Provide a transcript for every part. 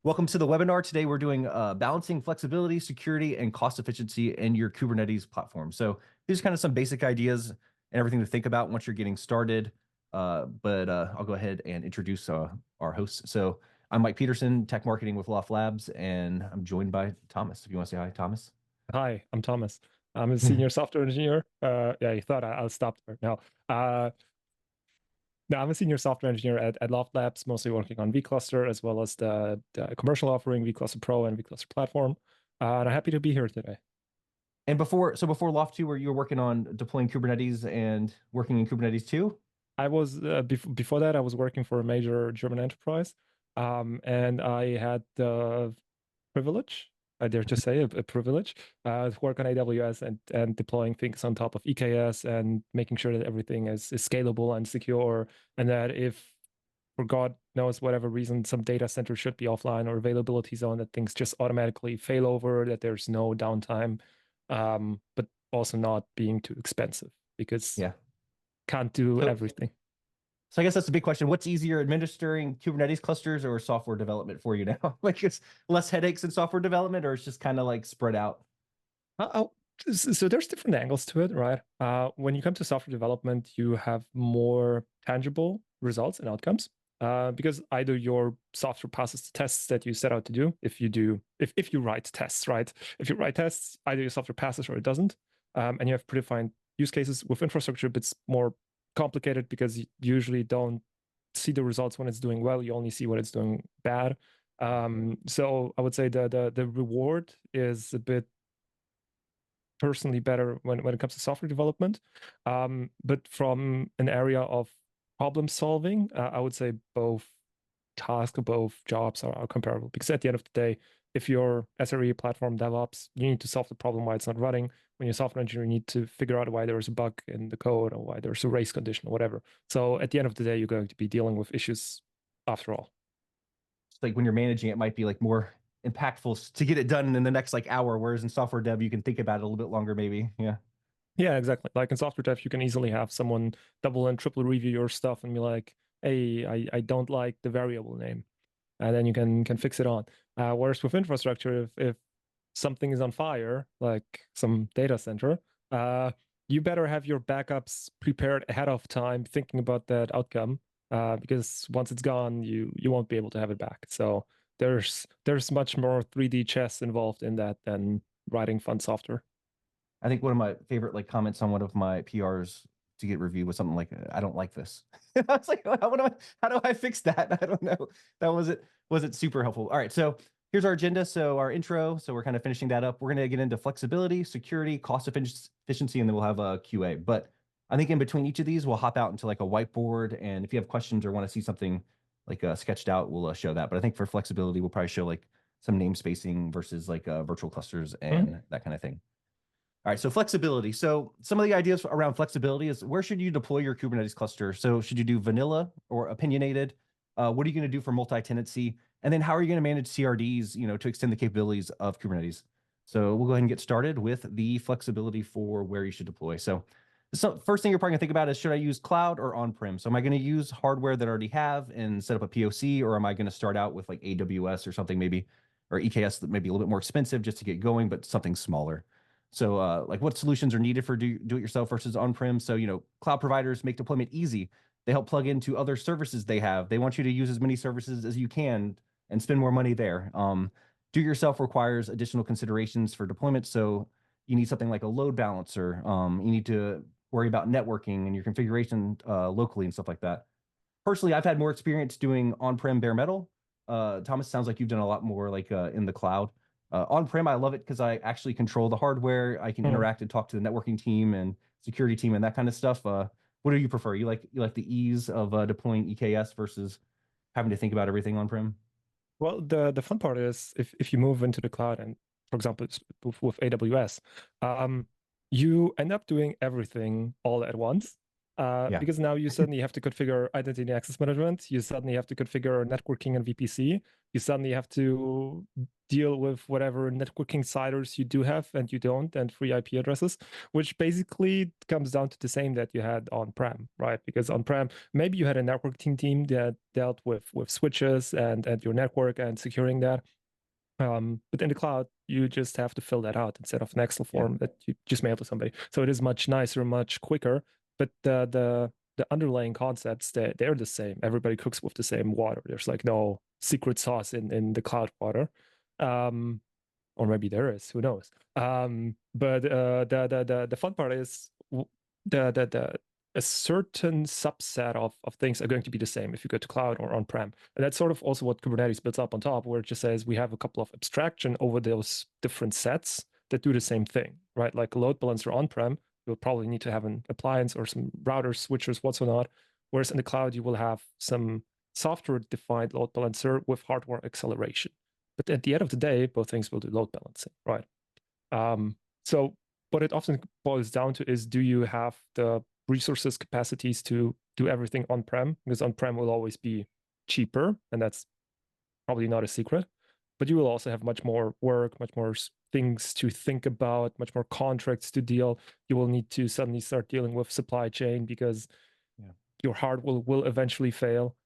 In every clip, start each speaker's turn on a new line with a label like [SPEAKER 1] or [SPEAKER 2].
[SPEAKER 1] Welcome to the webinar. Today we're doing balancing flexibility, security, and cost efficiency in your Kubernetes platform. So these are kind of some basic ideas and everything to think about once you're getting started. But I'll go ahead and introduce our hosts. So I'm Mike Peterson, tech marketing with Loft Labs, and I'm joined by Thomas. If you want to say hi, Thomas.
[SPEAKER 2] Hi, I'm Thomas. I'm a senior software engineer. Yeah, you thought I'll stop there. No, I'm a senior software engineer at Loft Labs, mostly working on vCluster as well as the commercial offering, vCluster Pro and vCluster Platform. And I'm happy to be here today.
[SPEAKER 1] And before Loft 2, where you were working on deploying Kubernetes and working in Kubernetes 2?
[SPEAKER 2] I was before that I was working for a major German enterprise, and I had the privilege, I dare to say a privilege, to work on AWS and deploying things on top of EKS and making sure that everything is scalable and secure, and that if for God knows whatever reason some data center should be offline or availability zone, that things just automatically fail over, that there's no downtime, but also not being too expensive because
[SPEAKER 1] Yeah.
[SPEAKER 2] can't do
[SPEAKER 1] So
[SPEAKER 2] everything.
[SPEAKER 1] So I guess that's the big question. What's easier, administering Kubernetes clusters or software development for you now? Like it's less headaches in software development, or it's just kind of like spread out?
[SPEAKER 2] Oh, so there's different angles to it, right? When you come to software development, you have more tangible results and outcomes. Because either your software passes the tests that you set out to do, if you write tests, right? If you write tests, either your software passes or it doesn't. And you have predefined use cases. With infrastructure, it's more complicated because you usually don't see the results when it's doing well. You only see when it's doing bad. So I would say the reward is a bit personally better when it comes to software development. But from an area of problem solving, I would say both tasks, both jobs are comparable. Because at the end of the day, if you're SRE platform DevOps, you need to solve the problem why it's not running. When you're software engineer, you need to figure out why there's a bug in the code or why there's a race condition or whatever. So at the end of the day, you're going to be dealing with issues after all.
[SPEAKER 1] It's like when you're managing, it might be like more impactful to get it done in the next like hour, whereas in software dev, you can think about it a little bit longer, maybe. Yeah.
[SPEAKER 2] Yeah, exactly. Like in software dev, you can easily have someone double and triple review your stuff and be like, hey, I don't like the variable name. And then you can fix it on. Whereas with infrastructure, if something is on fire, like some data center, uh, you better have your backups prepared ahead of time, thinking about that outcome, because once it's gone, you won't be able to have it back. So there's much more 3D chess involved in that than writing fun software.
[SPEAKER 1] I think one of my favorite like comments on one of my PRs to get reviewed was something like, "I don't like this." I was like, how do I fix that?" I don't know. That wasn't super helpful. All right, so here's our agenda. So our intro. So we're kind of finishing that up. We're going to get into flexibility, security, cost efficiency, and then we'll have a QA. But I think in between each of these, we'll hop out into like a whiteboard. And if you have questions or want to see something like sketched out, we'll show that. But I think for flexibility, we'll probably show like some namespacing versus like virtual clusters
[SPEAKER 2] Mhm.
[SPEAKER 1] and that kind of thing. All right, so flexibility. So some of the ideas around flexibility is where should you deploy your Kubernetes cluster? So should you do vanilla or opinionated? What are you going to do for multi-tenancy? And then how are you going to manage CRDs, to extend the capabilities of Kubernetes? So we'll go ahead and get started with the flexibility for where you should deploy. So first thing you're probably going to think about is, should I use cloud or on-prem? So am I going to use hardware that I already have and set up a POC, or am I going to start out with like AWS or something maybe, or EKS that may be a little bit more expensive just to get going, but something smaller? So, like what solutions are needed for do-it-yourself versus on-prem? So, cloud providers make deployment easy. They help plug into other services they have. They want you to use as many services as you can and spend more money there. Do-it-yourself requires additional considerations for deployment. So you need something like a load balancer. You need to worry about networking and your configuration locally and stuff like that. Personally, I've had more experience doing on-prem bare metal. Thomas, sounds like you've done a lot more like in the cloud. On-prem, I love it because I actually control the hardware. I can
[SPEAKER 2] Mhm.
[SPEAKER 1] interact and talk to the networking team and security team and that kind of stuff. What do you prefer? You like the ease of deploying EKS versus having to think about everything on-prem?
[SPEAKER 2] Well, the fun part is if you move into the cloud and, for example, with AWS, um, you end up doing everything all at once.
[SPEAKER 1] Yeah.
[SPEAKER 2] Because now you suddenly have to configure identity and access management. You suddenly have to configure networking and VPC. You suddenly have to deal with whatever networking siders you do have and you don't, and free IP addresses, which basically comes down to the same that you had on-prem, right? Because on-prem, maybe you had a networking team that dealt with switches and your network and securing that. But in the cloud, you just have to fill that out instead of an Excel form that you just mail to somebody. So it is much nicer, much quicker. But the underlying concepts, they're the same. Everybody cooks with the same water. There's like no secret sauce in the cloud water. Or maybe there is, who knows? But the fun part is the a certain subset of things are going to be the same if you go to cloud or on-prem. And that's sort of also what Kubernetes builds up on top, where it just says we have a couple of abstraction over those different sets that do the same thing, right? Like a load balancer on-prem, you'll probably need to have an appliance or some routers, switchers, what's not. Whereas in the cloud, you will have some software-defined load balancer with hardware acceleration. But at the end of the day, both things will do load balancing, right? So what it often boils down to is, do you have the resources, capacities to do everything on-prem? Because on-prem will always be cheaper, and that's probably not a secret. But you will also have much more work, much more things to think about, much more contracts to deal. You will need to suddenly start dealing with supply chain because your hard will eventually fail.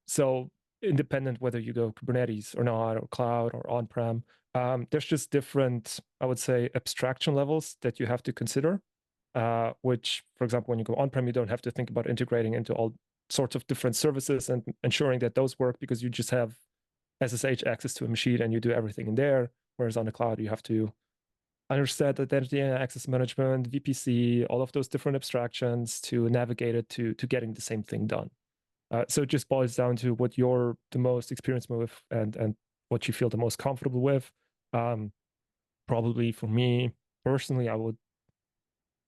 [SPEAKER 2] So independent whether you go Kubernetes or not, or cloud or on-prem, there's just different, I would say, abstraction levels that you have to consider, which, for example, when you go on-prem, you don't have to think about integrating into all sorts of different services and ensuring that those work because you just have SSH access to a machine and you do everything in there. Whereas on the cloud, you have to understand identity and access management, VPC, all of those different abstractions to navigate it to getting the same thing done. So it just boils down to what you're the most experienced with and what you feel the most comfortable with. Probably for me personally, I would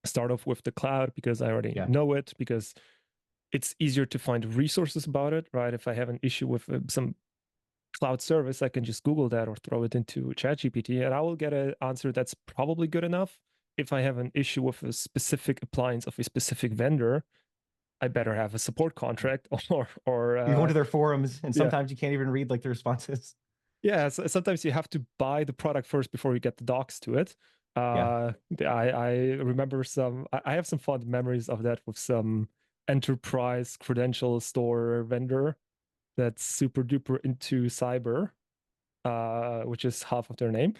[SPEAKER 2] start off with the cloud because I already know it, because it's easier to find resources about it, right? If I have an issue with some cloud service, I can just Google that or throw it into ChatGPT and I will get an answer that's probably good enough. If I have an issue with a specific appliance of a specific vendor, I better have a support contract or
[SPEAKER 1] you go into their forums and sometimes you can't even read like the responses.
[SPEAKER 2] Yeah, so sometimes you have to buy the product first before you get the docs to it. I remember I have some fond memories of that with some enterprise credential store vendor that's super duper into cyber, which is half of their name.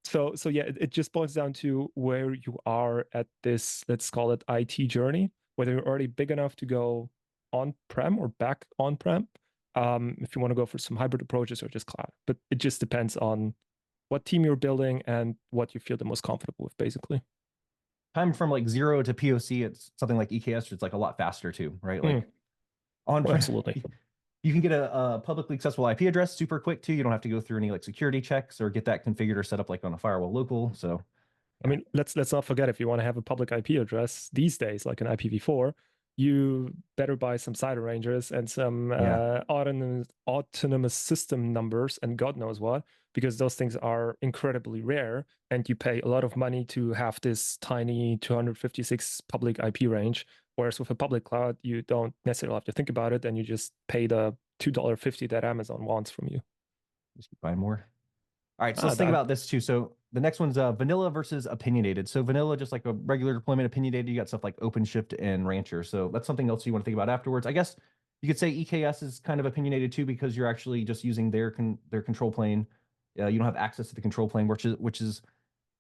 [SPEAKER 2] So yeah, it just boils down to where you are at this, let's call it IT journey, whether you're already big enough to go on-prem or back on-prem, if you want to go for some hybrid approaches or just cloud. But it just depends on what team you're building and what you feel the most comfortable with, basically.
[SPEAKER 1] Time from like 0 to POC, it's something like EKS, it's like a lot faster too, right? Like
[SPEAKER 2] absolutely.
[SPEAKER 1] You can get a publicly accessible IP address super quick too. You don't have to go through any like security checks or get that configured or set up like on a firewall local. So
[SPEAKER 2] I mean, let's not forget, if you want to have a public IP address these days, like an IPv4, you better buy some side arrangers and some autonomous system numbers and God knows what, because those things are incredibly rare and you pay a lot of money to have this tiny 256 public IP range. Whereas with a public cloud, you don't necessarily have to think about it and you just pay the $2.50 that Amazon wants from you.
[SPEAKER 1] Just buy more. All right, so let's think about this too. So the next one's vanilla versus opinionated. So vanilla, just like a regular deployment. Opinionated, you got stuff like OpenShift and Rancher. So that's something else you want to think about afterwards. I guess you could say EKS is kind of opinionated too because you're actually just using their control plane. You don't have access to the control plane, which is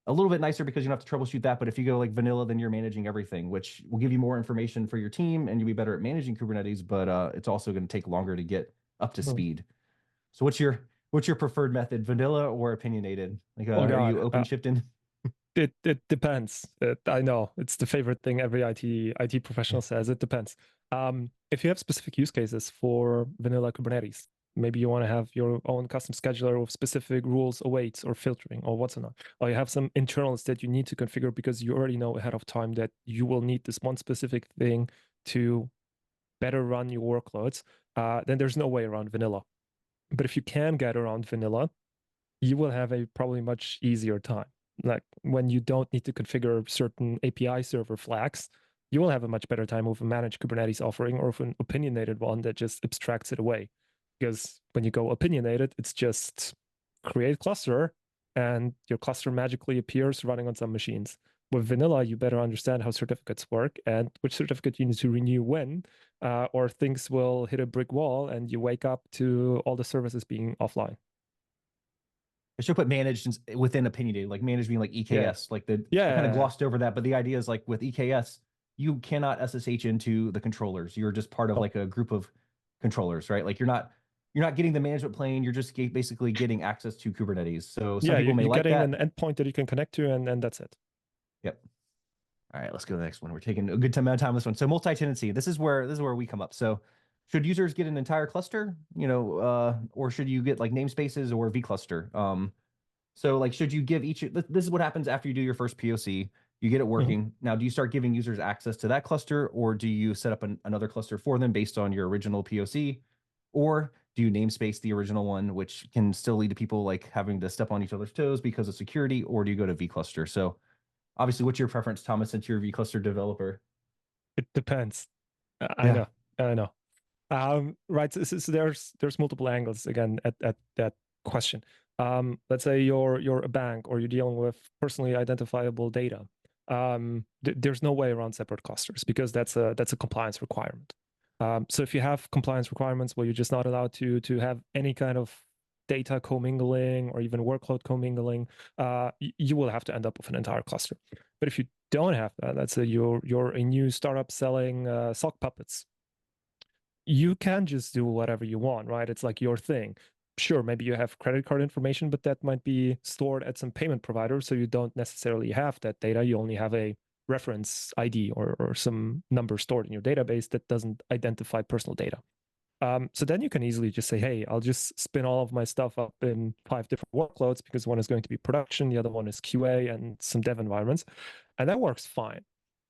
[SPEAKER 1] a little bit nicer because you don't have to troubleshoot that. But if you go like vanilla, then you're managing everything, which will give you more information for your team and you'll be better at managing Kubernetes. But it's also going to take longer to get up to speed. So what's your preferred method, vanilla or opinionated? Like, are you OpenShifting?
[SPEAKER 2] It depends. I know it's the favorite thing every IT professional says. It depends. If you have specific use cases for vanilla Kubernetes, maybe you want to have your own custom scheduler with specific rules, awaits, or filtering, or what's not. Or you have some internals that you need to configure because you already know ahead of time that you will need this one specific thing to better run your workloads. Then there's no way around vanilla. But if you can get around vanilla, you will have a probably much easier time. Like when you don't need to configure certain API server flags, you will have a much better time with a managed Kubernetes offering or with an opinionated one that just abstracts it away. because when you go opinionated, it's just create cluster and your cluster magically appears running on some machines. With vanilla, you better understand how certificates work and which certificate you need to renew when, or things will hit a brick wall and you wake up to all the services being offline.
[SPEAKER 1] I should put managed within opinionated, like managed being like
[SPEAKER 2] Yeah.
[SPEAKER 1] EKS. Like I kind of
[SPEAKER 2] Yeah.
[SPEAKER 1] glossed over that, but the idea is like with EKS, you cannot SSH into the controllers. You're just part of
[SPEAKER 2] Oh,
[SPEAKER 1] like a group of controllers, right? Like you're not getting the management plane. You're just basically getting access to Kubernetes. So some
[SPEAKER 2] yeah,
[SPEAKER 1] people may
[SPEAKER 2] you're
[SPEAKER 1] like
[SPEAKER 2] getting an
[SPEAKER 1] that.
[SPEAKER 2] endpoint that you can connect to, and that's it.
[SPEAKER 1] Yep. All right, let's go to the next one. We're taking a good amount of time on this one. So multi-tenancy. This is where we come up. So should users get an entire cluster, or should you get like namespaces or vCluster? So like, should you give each, this is what happens after you do your first POC, you get it
[SPEAKER 2] Mhm.
[SPEAKER 1] working. Now, do you start giving users access to that cluster, or do you set up another cluster for them based on your original POC? Or do you namespace the original one, which can still lead to people like having to step on each other's toes because of security, or do you go to vCluster? So obviously, what's your preference, Thomas, since you're a vCluster developer?
[SPEAKER 2] It depends. I
[SPEAKER 1] Yeah.
[SPEAKER 2] know. I know. Right. So there's multiple angles again at that question. Let's say you're a bank or you're dealing with personally identifiable data. There's no way around separate clusters because that's a compliance requirement. So if you have compliance requirements where you're just not allowed to have any kind of data commingling or even workload commingling, you will have to end up with an entire cluster. But if you don't have that, let's say you're a new startup selling sock puppets, you can just do whatever you want, right? It's like your thing. Sure, maybe you have credit card information, but that might be stored at some payment provider. So you don't necessarily have that data. You only have a reference ID or some number stored in your database that doesn't identify personal data. So then you can easily just say, hey, I'll just spin all of my stuff up in 5 different workloads because one is going to be production, the other one is QA and some dev environments. And that works fine.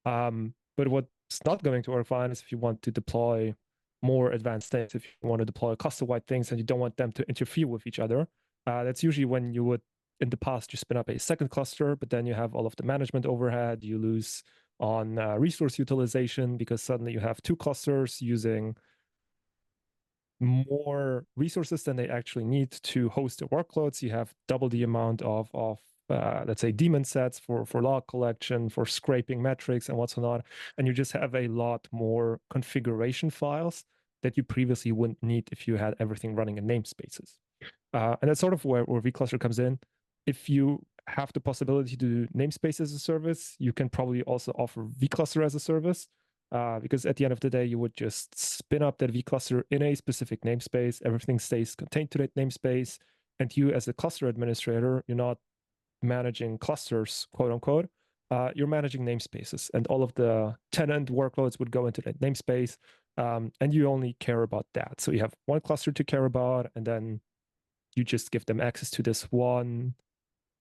[SPEAKER 2] But what's not going to work fine is if you want to deploy more advanced things, if you want to deploy cluster-wide things and you don't want them to interfere with each other. That's usually when you would, in the past, you spin up a second cluster, but then you have all of the management overhead. You lose on resource utilization because suddenly you have 2 clusters using more resources than they actually need to host the workloads. You have double the amount of let's say daemon sets for log collection, for scraping metrics and what's not, and you just have a lot more configuration files that you previously wouldn't need if you had everything running in namespaces. And that's sort of where vCluster comes in. If you have the possibility to do namespace as a service, you can probably also offer vCluster as a service. Because at the end of the day, you would just spin up that vCluster in a specific namespace. Everything stays contained to that namespace. And you, as a cluster administrator, you're not managing clusters, quote unquote. You're managing namespaces, and all of the tenant workloads would go into that namespace. And you only care about that. So you have one cluster to care about, and then you just give them access to this one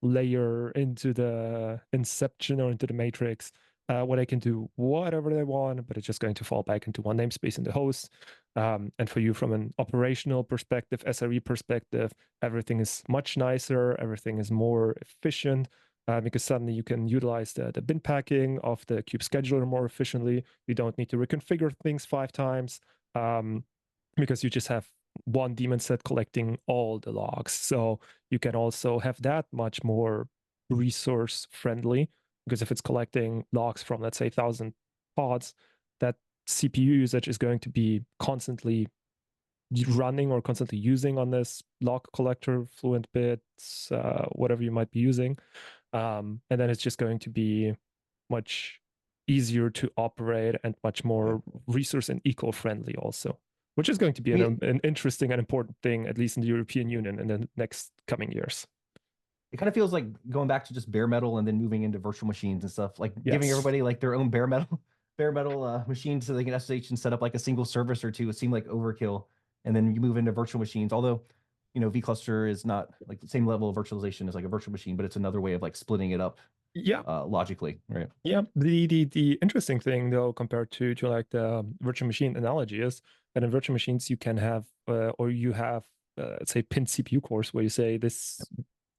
[SPEAKER 2] layer into the inception or into the matrix where they can do whatever they want, but it's just going to fall back into one namespace in the host. And for you, from an operational perspective, SRE perspective, everything is much nicer, everything is more efficient. Because suddenly you can utilize the bin packing of the kube scheduler more efficiently. You don't need to reconfigure things 5 times because you just have one daemon set collecting all the logs. So you can also have that much more resource friendly, because if it's collecting logs from, let's say, 1,000 pods, that CPU usage is going to be constantly running or constantly using on this log collector, Fluent Bits, whatever you might be using. And then it's just going to be much easier to operate and much
[SPEAKER 1] Yeah.
[SPEAKER 2] more resource and eco-friendly also, which is going to be
[SPEAKER 1] I mean,
[SPEAKER 2] an interesting and important thing, at least in the European Union in the next coming years.
[SPEAKER 1] it kind of feels like going back to just bare metal and then moving into virtual machines and stuff, like giving
[SPEAKER 2] Yes.
[SPEAKER 1] everybody like their own bare metal bare metal machine so they can SSH and set up like a single service or two. It seemed like overkill. And then you move into virtual machines, although vCluster is not like the same level of virtualization as like a virtual machine, but it's another way of like splitting it up
[SPEAKER 2] Yeah.
[SPEAKER 1] logically, right?
[SPEAKER 2] Yeah. The interesting thing though, compared to like the virtual machine analogy, is that in virtual machines you can have or you have let's say pinned CPU cores where you say this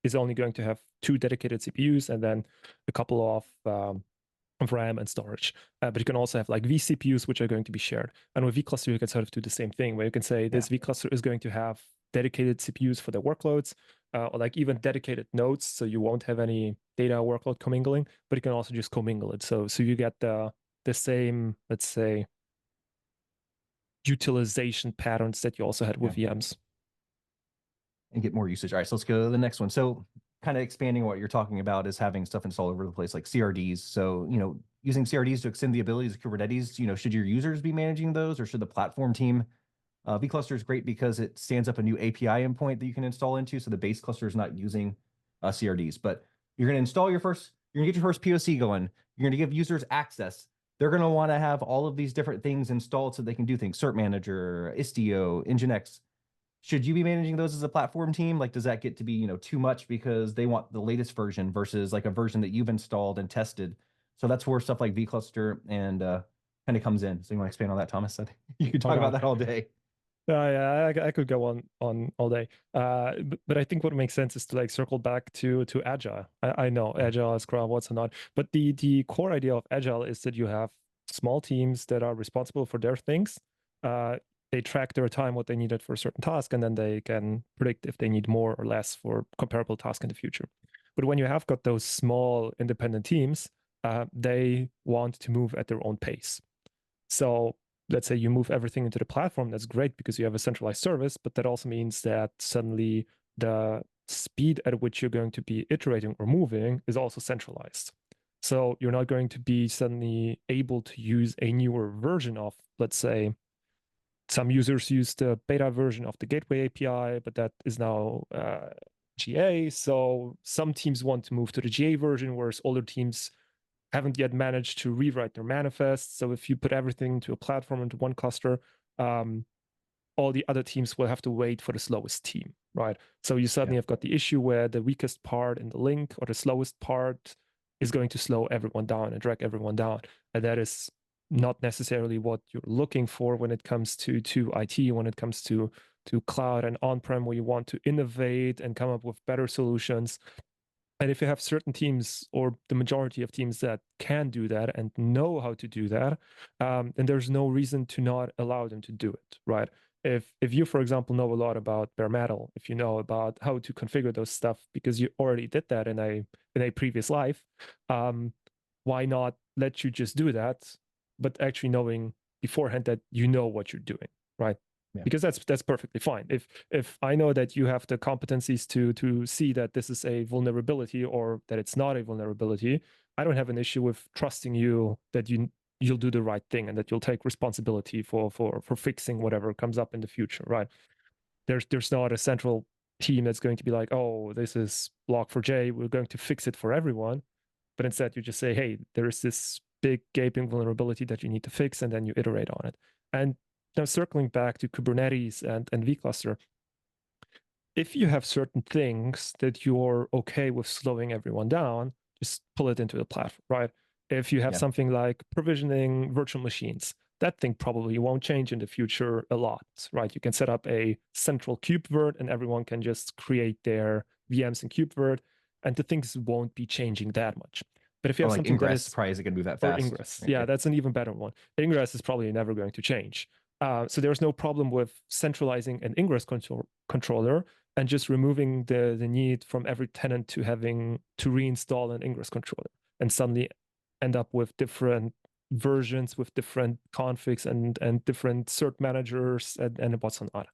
[SPEAKER 2] is only going to have 2 dedicated CPUs and then a couple of of RAM and storage. But you can also have like vCPUs, which are going to be shared. And with vCluster, you can sort of do the same thing, where you can say this vCluster is going to have dedicated CPUs for their workloads, or like even dedicated nodes, so you won't have any data workload commingling, but you can also just commingle it. So you get the same, let's say, utilization patterns that you also had with VMs.
[SPEAKER 1] And get more usage. All right, so let's go to the next one. So kind of expanding what you're talking about is having stuff installed over the place, like CRDs. So, using CRDs to extend the abilities of Kubernetes, should your users be managing those, or should the platform team? vCluster is great because it stands up a new API endpoint that you can install into. So the base cluster is not using CRDs, but you're going to install you're going to get your first POC going. You're going to give users access. They're going to want to have all of these different things installed so they can do things. Cert Manager, Istio, Nginx. Should you be managing those as a platform team? Like, does that get to be, too much because they want the latest version versus like a version that you've installed and tested? So that's where stuff like vCluster and kind of comes in. So you want to expand on that, Thomas? I think you could talk about that all day.
[SPEAKER 2] Yeah, I could go on all day. But I think what makes sense is to like circle back to Agile. I know Agile, Scrum, what's not, but the core idea of Agile is that you have small teams that are responsible for their things. They track their time, what they needed for a certain task, and then they can predict if they need more or less for comparable tasks in the future. But when you have got those small independent teams, they want to move at their own pace. So let's say you move everything into the platform, that's great because you have a centralized service, but that also means that suddenly the speed at which you're going to be iterating or moving is also centralized. So you're not going to be suddenly able to use a newer version of, let's say, some users use the beta version of the gateway API, but that is now GA. So some teams want to move to the GA version, whereas older teams haven't yet managed to rewrite their manifests. So if you put everything into a platform, into one cluster, all the other teams will have to wait for the slowest team, right? So you suddenly have got the issue where the weakest part in the link or the slowest part is going to slow everyone down and drag everyone down. And that is not necessarily what you're looking for when it comes to IT, when it comes to cloud and on-prem, where you want to innovate and come up with better solutions. And if you have certain teams or the majority of teams that can do that and know how to do that, then there's no reason to not allow them to do it, right? If you, for example, know a lot about bare metal, if you know about how to configure those stuff because you already did that in a previous life, why not let you just do that, but actually knowing beforehand that you know what you're doing, right? Because that's perfectly fine. If I know that you have the competencies to see that this is a vulnerability or that it's not a vulnerability, I don't have an issue with trusting you that you'll do the right thing and that you'll take responsibility for fixing whatever comes up in the future, right? There's not a central team that's going to be like, oh, this is Log4j, we're going to fix it for everyone. But instead you just say, hey, there is this big gaping vulnerability that you need to fix, and then you iterate on it. And now circling back to Kubernetes and vCluster, if you have certain things that you're okay with slowing everyone down, just pull it into the platform, right? If you have something like provisioning virtual machines, that thing probably won't change in the future a lot, right? You can set up a central KubeVirt and everyone can just create their VMs in KubeVirt, and the things won't be changing that much. But if you have
[SPEAKER 1] like
[SPEAKER 2] something
[SPEAKER 1] Ingress,
[SPEAKER 2] that is
[SPEAKER 1] probably isn't going to move that fast.
[SPEAKER 2] Ingress, yeah, that's an even better one. Ingress is probably never going to change. So there's no problem with centralizing an Ingress controller and just removing the need from every tenant to having to reinstall an Ingress controller and suddenly end up with different versions with different configs and different cert managers and what's not.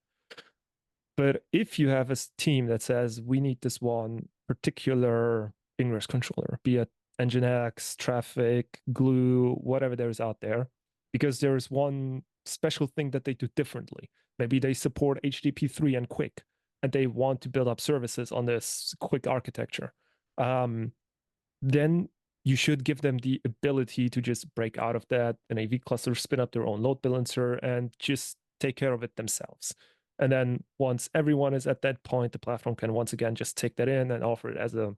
[SPEAKER 2] But if you have a team that says we need this one particular Ingress controller, be it Nginx, Traffic, Glue, whatever there is out there, because there is one special thing that they do differently. Maybe they support HTTP3 and Quick, and they want to build up services on this Quick architecture. Then you should give them the ability to just break out of that in a vCluster, spin up their own load balancer, and just take care of it themselves. And then once everyone is at that point, the platform can once again just take that in and offer it as a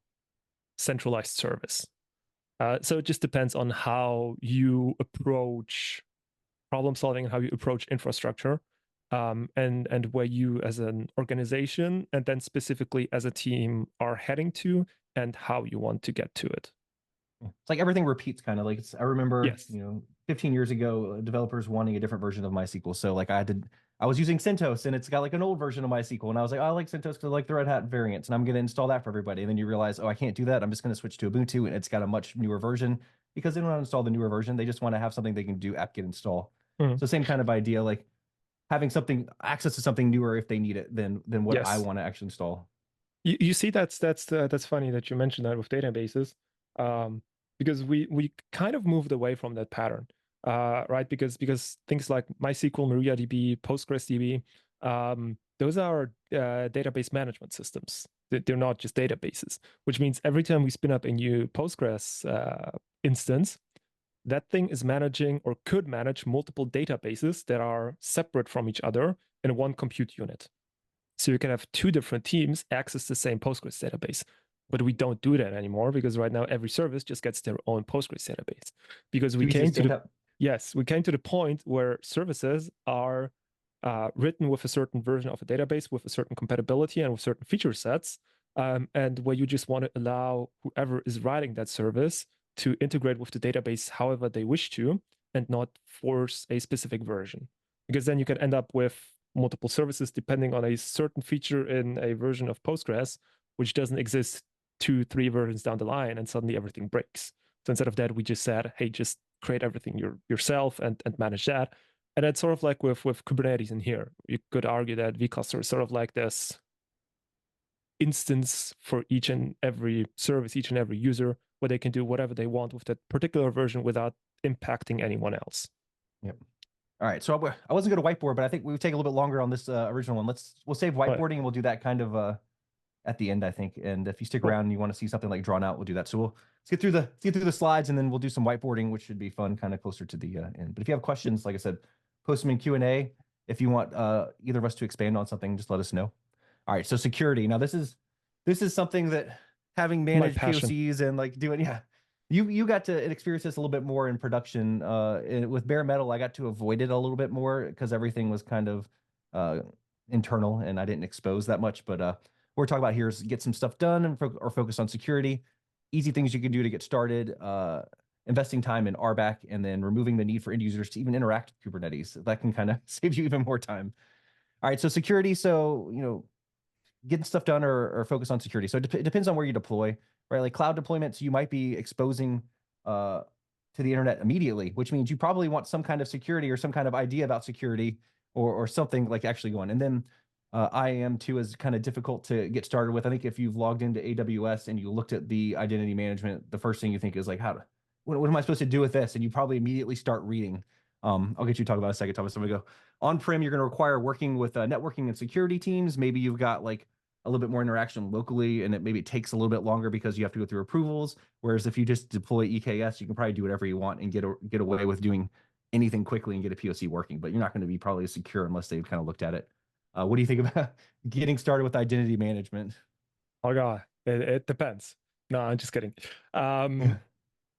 [SPEAKER 2] centralized service. So it just depends on how you approach problem solving and how you approach infrastructure, and where you as an organization and then specifically as a team are heading to and how you want to get to it.
[SPEAKER 1] It's like everything repeats kind of like I remember,
[SPEAKER 2] Yes.
[SPEAKER 1] 15 years ago, developers wanting a different version of MySQL. So like I was using CentOS and it's got like an old version of MySQL. And I was like, oh, I like CentOS because I like the Red Hat variants. And I'm going to install that for everybody. And then you realize, oh, I can't do that. I'm just going to switch to Ubuntu and it's got a much newer version because they don't want to install the newer version. They just want to have something they can do apt-get install.
[SPEAKER 2] Mhm.
[SPEAKER 1] So same kind of idea, like having access to something newer if they need it than what I
[SPEAKER 2] Yes.
[SPEAKER 1] want to actually install.
[SPEAKER 2] You see, that's funny that you mentioned that with databases, um, because we kind of moved away from that pattern, right? Because things like MySQL, MariaDB, PostgreSDB, those are database management systems. They're not just databases, which means every time we spin up a new Postgres instance, that thing is managing or could manage multiple databases that are separate from each other in one compute unit. So you can have two different teams access the same Postgres database. But we don't do that anymore because right now every service just gets their own Postgres database. Because we
[SPEAKER 1] Too easy to
[SPEAKER 2] came to
[SPEAKER 1] stand
[SPEAKER 2] the
[SPEAKER 1] up.
[SPEAKER 2] yes, we came to the point where services are written with a certain version of a database with a certain compatibility and with certain feature sets, and where you just want to allow whoever is writing that service to integrate with the database however they wish to, and not force a specific version. Because then you can end up with multiple services depending on a certain feature in a version of Postgres, which doesn't exist 2, 3 versions down the line, and suddenly everything breaks. So instead of that, we just said, hey, just create everything yourself and manage that. And it's sort of like with Kubernetes in here. You could argue that vCluster is sort of like this instance for each and every service, each and every user, where they can do whatever they want with that particular version without impacting anyone else.
[SPEAKER 1] Yep. All right, so I wasn't going to whiteboard, but I think we would take a little bit longer on this original one. We'll save
[SPEAKER 2] Oh, yeah.
[SPEAKER 1] whiteboarding and we'll do that kind of at the end, I think. And if you stick
[SPEAKER 2] Cool.
[SPEAKER 1] around and you want to see something like drawn out, we'll do that. So let's get through the slides and then we'll do some whiteboarding, which should be fun, kind of closer to the end. But if you have questions, like I said, post them in Q&A. If you want either of us to expand on something, just let us know. All right, so security. Now this is something that having
[SPEAKER 2] My
[SPEAKER 1] managed
[SPEAKER 2] passion.
[SPEAKER 1] POCs and like doing, yeah, you got to experience this a little bit more in production. And with bare metal, I got to avoid it a little bit more because everything was kind of uh, internal and I didn't expose that much. But what we're talking about here is get some stuff done or focus on security. Easy things you can do to get started. Investing time in RBAC and then removing the need for end users to even interact with Kubernetes. That can kind of save you even more time. All right, so security. So getting stuff done or focus on security. So it depends on where you deploy, right? Like cloud deployments, you might be exposing to the internet immediately, which means you probably want some kind of security or some kind of idea about security or something like actually going. And then IAM too is kind of difficult to get started with. I think if you've logged into AWS and you looked at the identity management, the first thing you think is like, what am I supposed to do with this? And you probably immediately start reading. I'll get you to talk about a second, Thomas. I'm gonna go on-prem. You're going to require working with networking and security teams. Maybe you've got like a little bit more interaction locally, and maybe it takes a little bit longer because you have to go through approvals. Whereas if you just deploy EKS, you can probably do whatever you want and get away with doing anything quickly and get a POC working. But you're not going to be probably secure unless they've kind of looked at it. What do you think about getting started with identity management?
[SPEAKER 2] Oh god, it depends. No, I'm just kidding.
[SPEAKER 1] Yeah.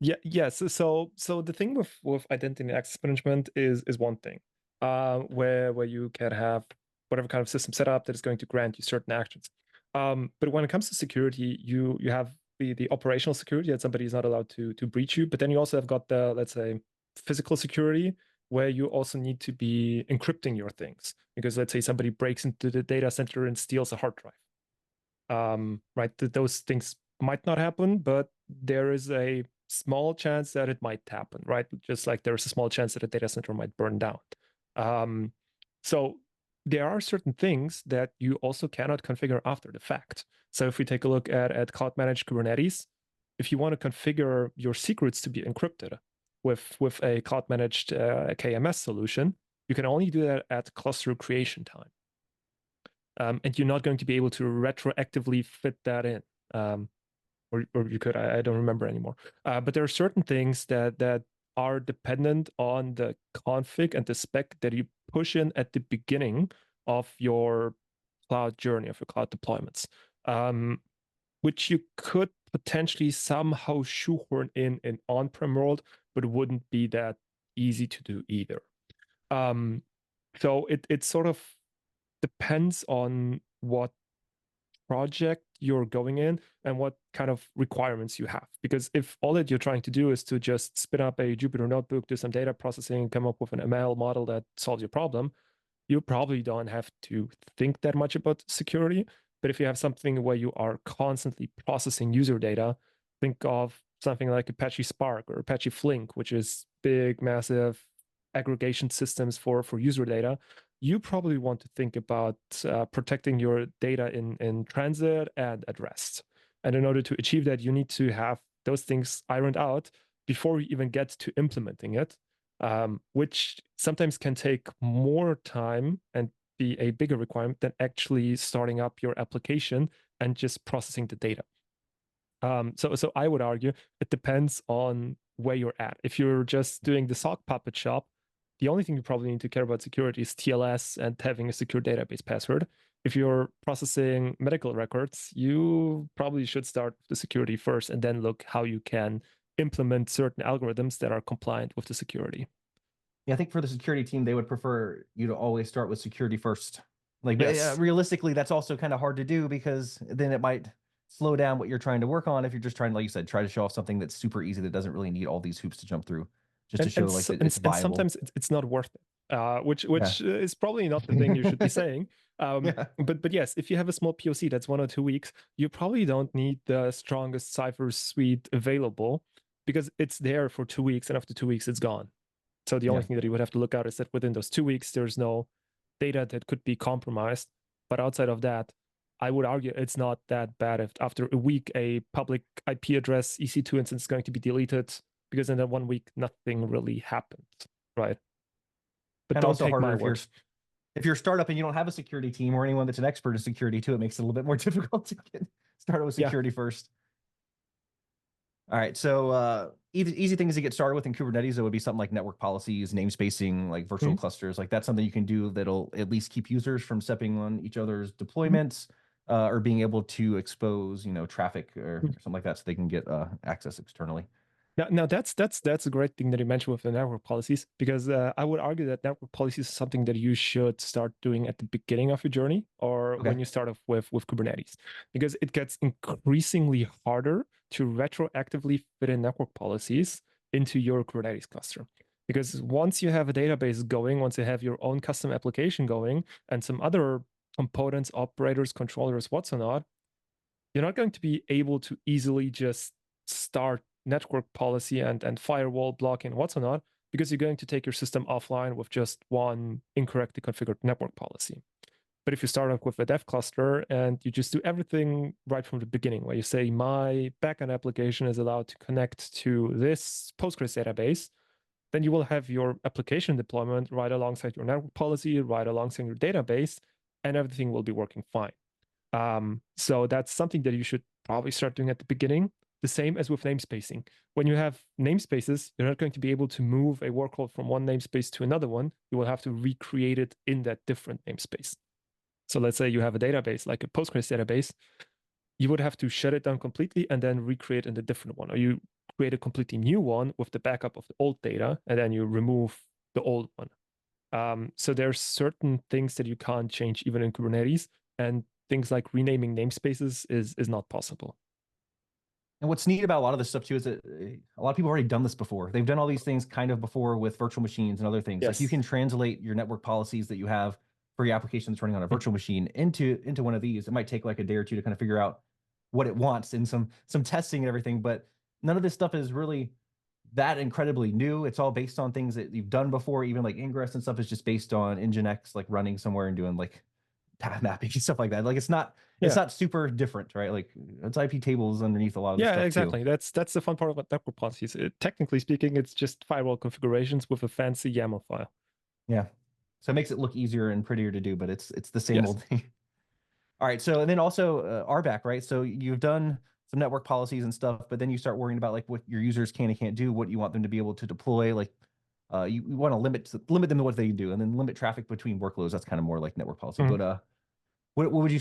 [SPEAKER 2] Yeah, yes. So the thing with identity and access management is one thing, where you can have whatever kind of system set up that is going to grant you certain actions. But when it comes to security, you have the operational security that somebody is not allowed to breach you. But then you also have got the, let's say, physical security, where you also need to be encrypting your things, because let's say somebody breaks into the data center and steals a hard drive. Right, those things might not happen, but there is a small chance that it might happen, right? Just like there's a small chance that a data center might burn down. So there are certain things that you also cannot configure after the fact. So if we take a look at cloud managed Kubernetes, if you want to configure your secrets to be encrypted with a cloud managed KMS solution, you can only do that at cluster creation time. And you're not going to be able to retroactively fit that in. Or you could, I don't remember anymore. But there are certain things that are dependent on the config and the spec that you push in at the beginning of your cloud journey, of your cloud deployments, which you could potentially somehow shoehorn in on-prem world, but it wouldn't be that easy to do either. So it sort of depends on what project you're going in and what kind of requirements you have. Because if all that you're trying to do is to just spin up a Jupyter notebook, do some data processing, come up with an ML model that solves your problem, you probably don't have to think that much about security. But if you have something where you are constantly processing user data, think of something like Apache Spark or Apache Flink, which is big, massive aggregation systems for user data. You probably want to think about protecting your data in transit and at rest. And in order to achieve that, you need to have those things ironed out before you even get to implementing it, which sometimes can take more time and be a bigger requirement than actually starting up your application and just processing the data. So I would argue it depends on where you're at. If you're just doing the sock puppet shop, the only thing you probably need to care about security is TLS and having a secure database password. If you're processing medical records, you probably should start with the security first and then look how you can implement certain algorithms that are compliant with the security.
[SPEAKER 1] Yeah, I think for the security team, they would prefer you to always start with security first. Like, but
[SPEAKER 2] Yes.
[SPEAKER 1] realistically, that's also kind of hard to do because then it might slow down what you're trying to work on if you're just trying, like you said, try to show off something that's super easy that doesn't really need all these hoops to jump through, just to show like that it's
[SPEAKER 2] And
[SPEAKER 1] viable.
[SPEAKER 2] sometimes it's not worth it, which
[SPEAKER 1] Yeah.
[SPEAKER 2] is probably not the thing you should be saying.
[SPEAKER 1] Yeah.
[SPEAKER 2] But yes, if you have a small POC that's 1 or 2 weeks, you probably don't need the strongest Cypher suite available because it's there for 2 weeks, and after 2 weeks, it's gone. So the only
[SPEAKER 1] Yeah.
[SPEAKER 2] thing that you would have to look out is that within those 2 weeks, there's no data that could be compromised. But outside of that, I would argue it's not that bad if after a week a public IP address EC2 instance is going to be deleted, because in that 1 week nothing really happened, right? But
[SPEAKER 1] And
[SPEAKER 2] don't
[SPEAKER 1] also
[SPEAKER 2] take
[SPEAKER 1] harder
[SPEAKER 2] my word.
[SPEAKER 1] if you're a startup and you don't have a security team or anyone that's an expert in security too, it makes it a little bit more difficult to get started with
[SPEAKER 2] Yeah.
[SPEAKER 1] security first. All right, so easy things to get started with in Kubernetes, it would be something like network policies, namespacing, like virtual
[SPEAKER 2] Mhm.
[SPEAKER 1] clusters. Like that's something you can do that'll at least keep users from stepping on each other's
[SPEAKER 2] Mhm.
[SPEAKER 1] deployments, or being able to expose, traffic or something like that, so they can get access externally.
[SPEAKER 2] Now that's a great thing that you mentioned with the network policies, because I would argue that network policies is something that you should start doing at the beginning of your journey or
[SPEAKER 1] Okay.
[SPEAKER 2] when you start off with Kubernetes, because it gets increasingly harder to retroactively fit in network policies into your Kubernetes cluster. Because once you have a database going, once you have your own custom application going, and some other components, operators, controllers, what's or not, you're not going to be able to easily just start network policy and firewall blocking what's not, because you're going to take your system offline with just one incorrectly configured network policy. But if you start off with a dev cluster and you just do everything right from the beginning, where you say my backend application is allowed to connect to this Postgres database, then you will have your application deployment right alongside your network policy, right alongside your database, and everything will be working fine. So that's something that you should probably start doing at the beginning. The same as with namespacing. When you have namespaces, you're not going to be able to move a workload from one namespace to another one. You will have to recreate it in that different namespace. So let's say you have a database like a Postgres database, you would have to shut it down completely and then recreate in a different one. Or you create a completely new one with the backup of the old data, and then you remove the old one. So there's certain things that you can't change even in Kubernetes, and things like renaming namespaces is not possible.
[SPEAKER 1] And what's neat about a lot of this stuff too is that a lot of people have already done this before. They've done all these things kind of before with virtual machines and other things. Like you
[SPEAKER 2] Yes.
[SPEAKER 1] can translate your network policies that you have for your application that's running on a
[SPEAKER 2] Mm.
[SPEAKER 1] virtual machine into one of these. It might take like a day or two to kind of figure out what it wants and some testing and everything, but none of this stuff is really that incredibly new. It's all based on things that you've done before. Even like Ingress and stuff is just based on Nginx, like running somewhere and doing like path mapping and stuff like that. Like it's
[SPEAKER 2] Yeah.
[SPEAKER 1] not super different, right? Like it's IP tables underneath a lot of the
[SPEAKER 2] Yeah,
[SPEAKER 1] stuff too.
[SPEAKER 2] exactly. That's the fun part about network policies. Technically speaking, it's just firewall configurations with a fancy YAML file.
[SPEAKER 1] Yeah. So it makes it look easier and prettier to do, but it's the same
[SPEAKER 2] Yes.
[SPEAKER 1] old thing. All right. So and then also RBAC, right? So you've done some network policies and stuff, but then you start worrying about like what your users can and can't do, what you want them to be able to deploy. Like you want to limit them to what they can do, and then limit traffic between workloads. That's kind of more like network policy.
[SPEAKER 2] Mhm.
[SPEAKER 1] But what would you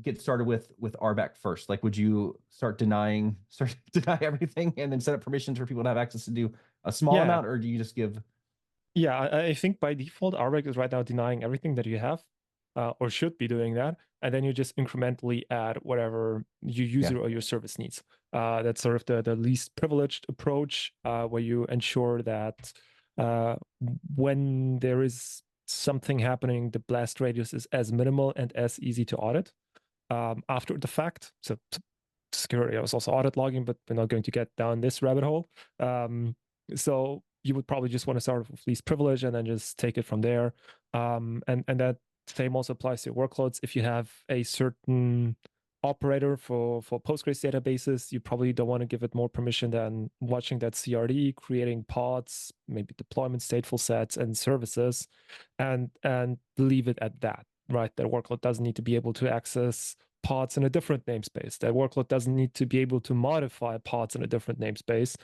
[SPEAKER 1] get started with RBAC first? Like, would you start deny everything and then set up permissions for people to have access to do a small
[SPEAKER 2] Yeah.
[SPEAKER 1] amount, or do you just give?
[SPEAKER 2] Yeah, I think by default, RBAC is right now denying everything that you have. or should be doing that. And then you just incrementally add whatever your user or your service needs. That's sort of the least privileged approach, where you ensure that when there is something happening, the blast radius is as minimal and as easy to audit after the fact. So security was also audit logging, but we're not going to get down this rabbit hole. So you would probably just want to start with least privilege and then just take it from there. And that same also applies to workloads. If you have a certain operator for Postgres databases, you probably don't want to give it more permission than watching that CRD, creating pods, maybe deployment stateful sets and services, and leave it at that, right? That workload doesn't need to be able to access pods in a different namespace. That workload doesn't need to be able to modify pods in a different namespace,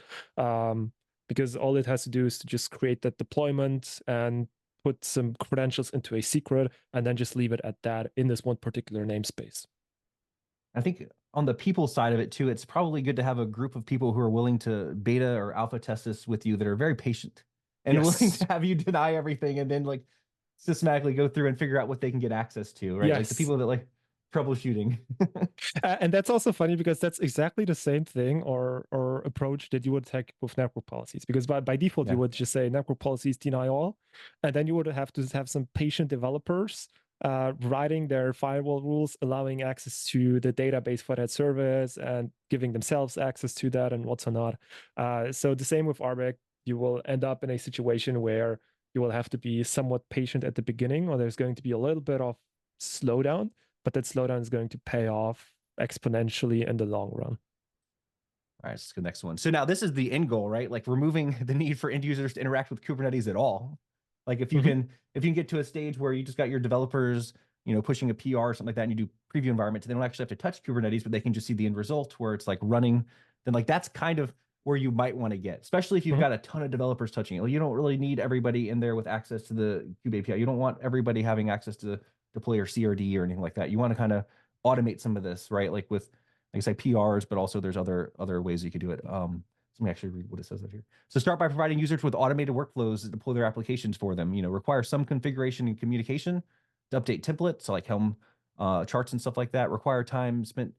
[SPEAKER 2] because all it has to do is to just create that deployment and put some credentials into a secret and then just leave it at that in this one particular namespace.
[SPEAKER 1] I think on the people side of it too, it's probably good to have a group of people who are willing to beta or alpha test this with you that are very patient and willing to have you deny everything and then like systematically go through and figure out what they can get access to, right? Like the people that like troubleshooting.
[SPEAKER 2] And that's also funny because that's exactly the same thing or approach that you would take with network policies. Because by default, you would just say network policies deny all, and then you would have to have some patient developers writing their firewall rules, allowing access to the database for that service and giving themselves access to that and what's not. So the same with RBAC, you will end up in a situation where you will have to be somewhat patient at the beginning, or there's going to be a little bit of slowdown, but that slowdown is going to pay off exponentially in the long run.
[SPEAKER 1] All right, let's go next one. So now this is the end goal, right? Like removing the need for end users to interact with Kubernetes at all. Like if you can get to a stage where you just got your developers, pushing a PR or something like that, and you do preview environments, they don't actually have to touch Kubernetes, but they can just see the end result where it's like running. Then like that's kind of where you might want to get, especially if you've got a ton of developers touching it. Well, you don't really need everybody in there with access to the Kube API. You don't want everybody having access to deploy your CRD or anything like that. You want to kind of automate some of this, right? Like with, like I say, PRs, but also there's other ways you could do it. Let me actually read what it says out here. So start by providing users with automated workflows to deploy their applications for them. Require some configuration and communication to update templates, so like Helm charts and stuff like that. Requires time spent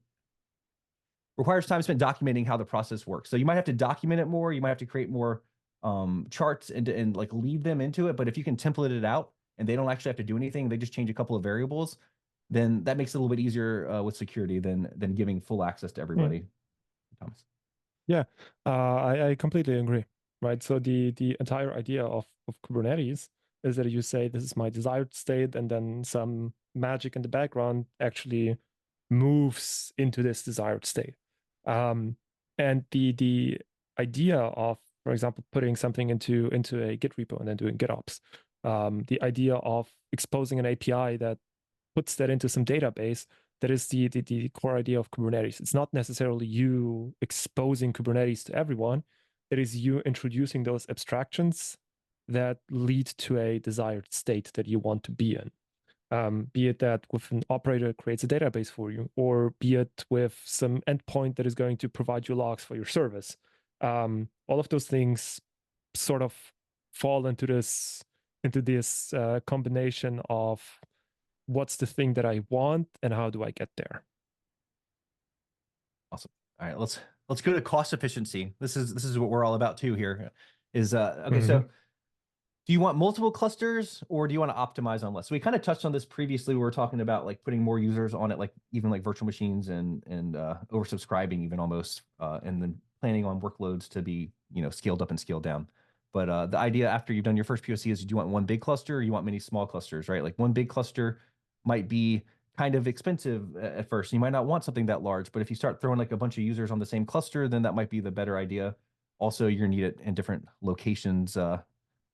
[SPEAKER 1] documenting how the process works. So you might have to document it more. You might have to create more charts and like lead them into it. But if you can template it out and they don't actually have to do anything, they just change a couple of variables, then that makes it a little bit easier with security than giving full access to everybody. Thomas.
[SPEAKER 2] Yeah, I completely agree. Right. So the entire idea of Kubernetes is that you say this is my desired state, and then some magic in the background actually moves into this desired state. And the idea of, for example, putting something into a Git repo and then doing GitOps, the idea of exposing an API that puts that into some database, that is the core idea of Kubernetes. It's not necessarily you exposing Kubernetes to everyone. It is you introducing those abstractions that lead to a desired state that you want to be in. Be it that with an operator creates a database for you, or be it with some endpoint that is going to provide you logs for your service. All of those things sort of fall into this combination of what's the thing that I want and how do I get there.
[SPEAKER 1] Awesome. All right, let's go to cost efficiency. This is what we're all about too here. Is okay, so do you want multiple clusters or do you want to optimize on less? So we kind of touched on this previously. We were talking about like putting more users on it, like even like virtual machines and oversubscribing even almost, and then planning on workloads to be scaled up and scaled down. But the idea after you've done your first POC is, do you want one big cluster or you want many small clusters, right? Like one big cluster might be kind of expensive at first. You might not want something that large, but if you start throwing like a bunch of users on the same cluster, then that might be the better idea. Also, you're gonna need it in different locations.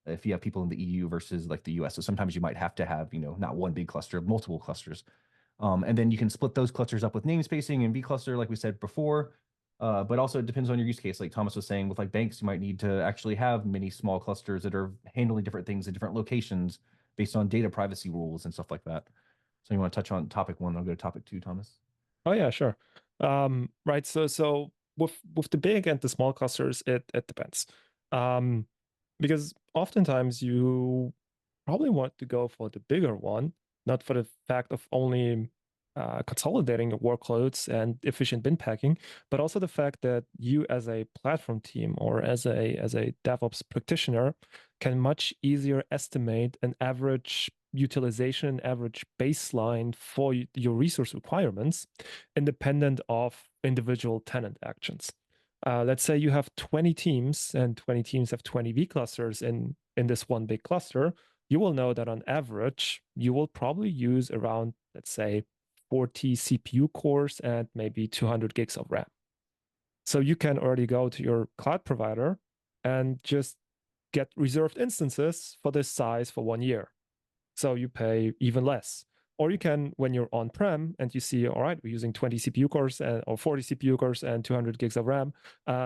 [SPEAKER 1] If you have people in the EU versus like the US. So sometimes you might have to have, not one big cluster, multiple clusters. And then you can split those clusters up with namespacing and vCluster, like we said before. But also it depends on your use case. Like Thomas was saying, with like banks, you might need to actually have many small clusters that are handling different things in different locations based on data privacy rules and stuff like that. So you want to touch on topic one, I'll go to topic two, Thomas.
[SPEAKER 2] Oh yeah, sure. Right. So with the big and the small clusters, it depends. Because oftentimes you probably want to go for the bigger one, not for the fact of only consolidating your workloads and efficient bin packing, but also the fact that you as a platform team or as a DevOps practitioner can much easier estimate an average utilization, average baseline for your resource requirements, independent of individual tenant actions. Let's say you have 20 teams and 20 teams have 20 vClusters in this one big cluster. You will know that on average, you will probably use around, let's say, 40 CPU cores and maybe 200 gigs of RAM. So you can already go to your cloud provider and just get reserved instances for this size for 1 year. So you pay even less. Or you can, when you're on-prem and you see, all right, we're using 20 CPU cores or 40 CPU cores and 200 gigs of RAM,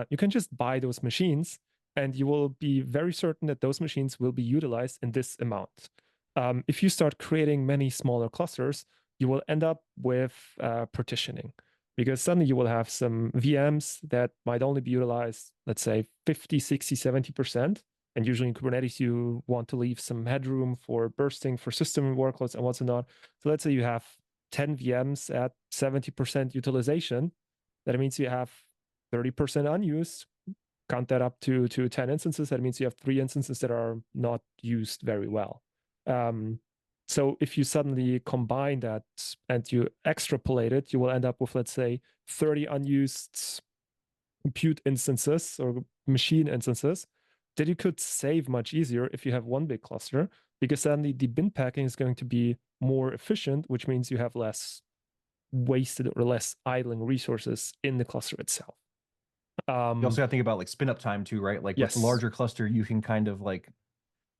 [SPEAKER 2] you can just buy those machines and you will be very certain that those machines will be utilized in this amount. If you start creating many smaller clusters, you will end up with partitioning, because suddenly you will have some VMs that might only be utilized, let's say 50, 60, 70%. And usually in Kubernetes, you want to leave some headroom for bursting, for system workloads and what's not. So let's say you have 10 VMs at 70% utilization. That means you have 30% unused. Count that up to 10 instances. That means you have 3 instances that are not used very well. So if you suddenly combine that and you extrapolate it, you will end up with, let's say, 30 unused compute instances or machine instances that you could save much easier if you have one big cluster, because suddenly the bin packing is going to be more efficient, which means you have less wasted or less idling resources in the cluster itself.
[SPEAKER 1] You also got to think about like spin up time too, right? Like with
[SPEAKER 2] Yes.
[SPEAKER 1] larger cluster, you can kind of like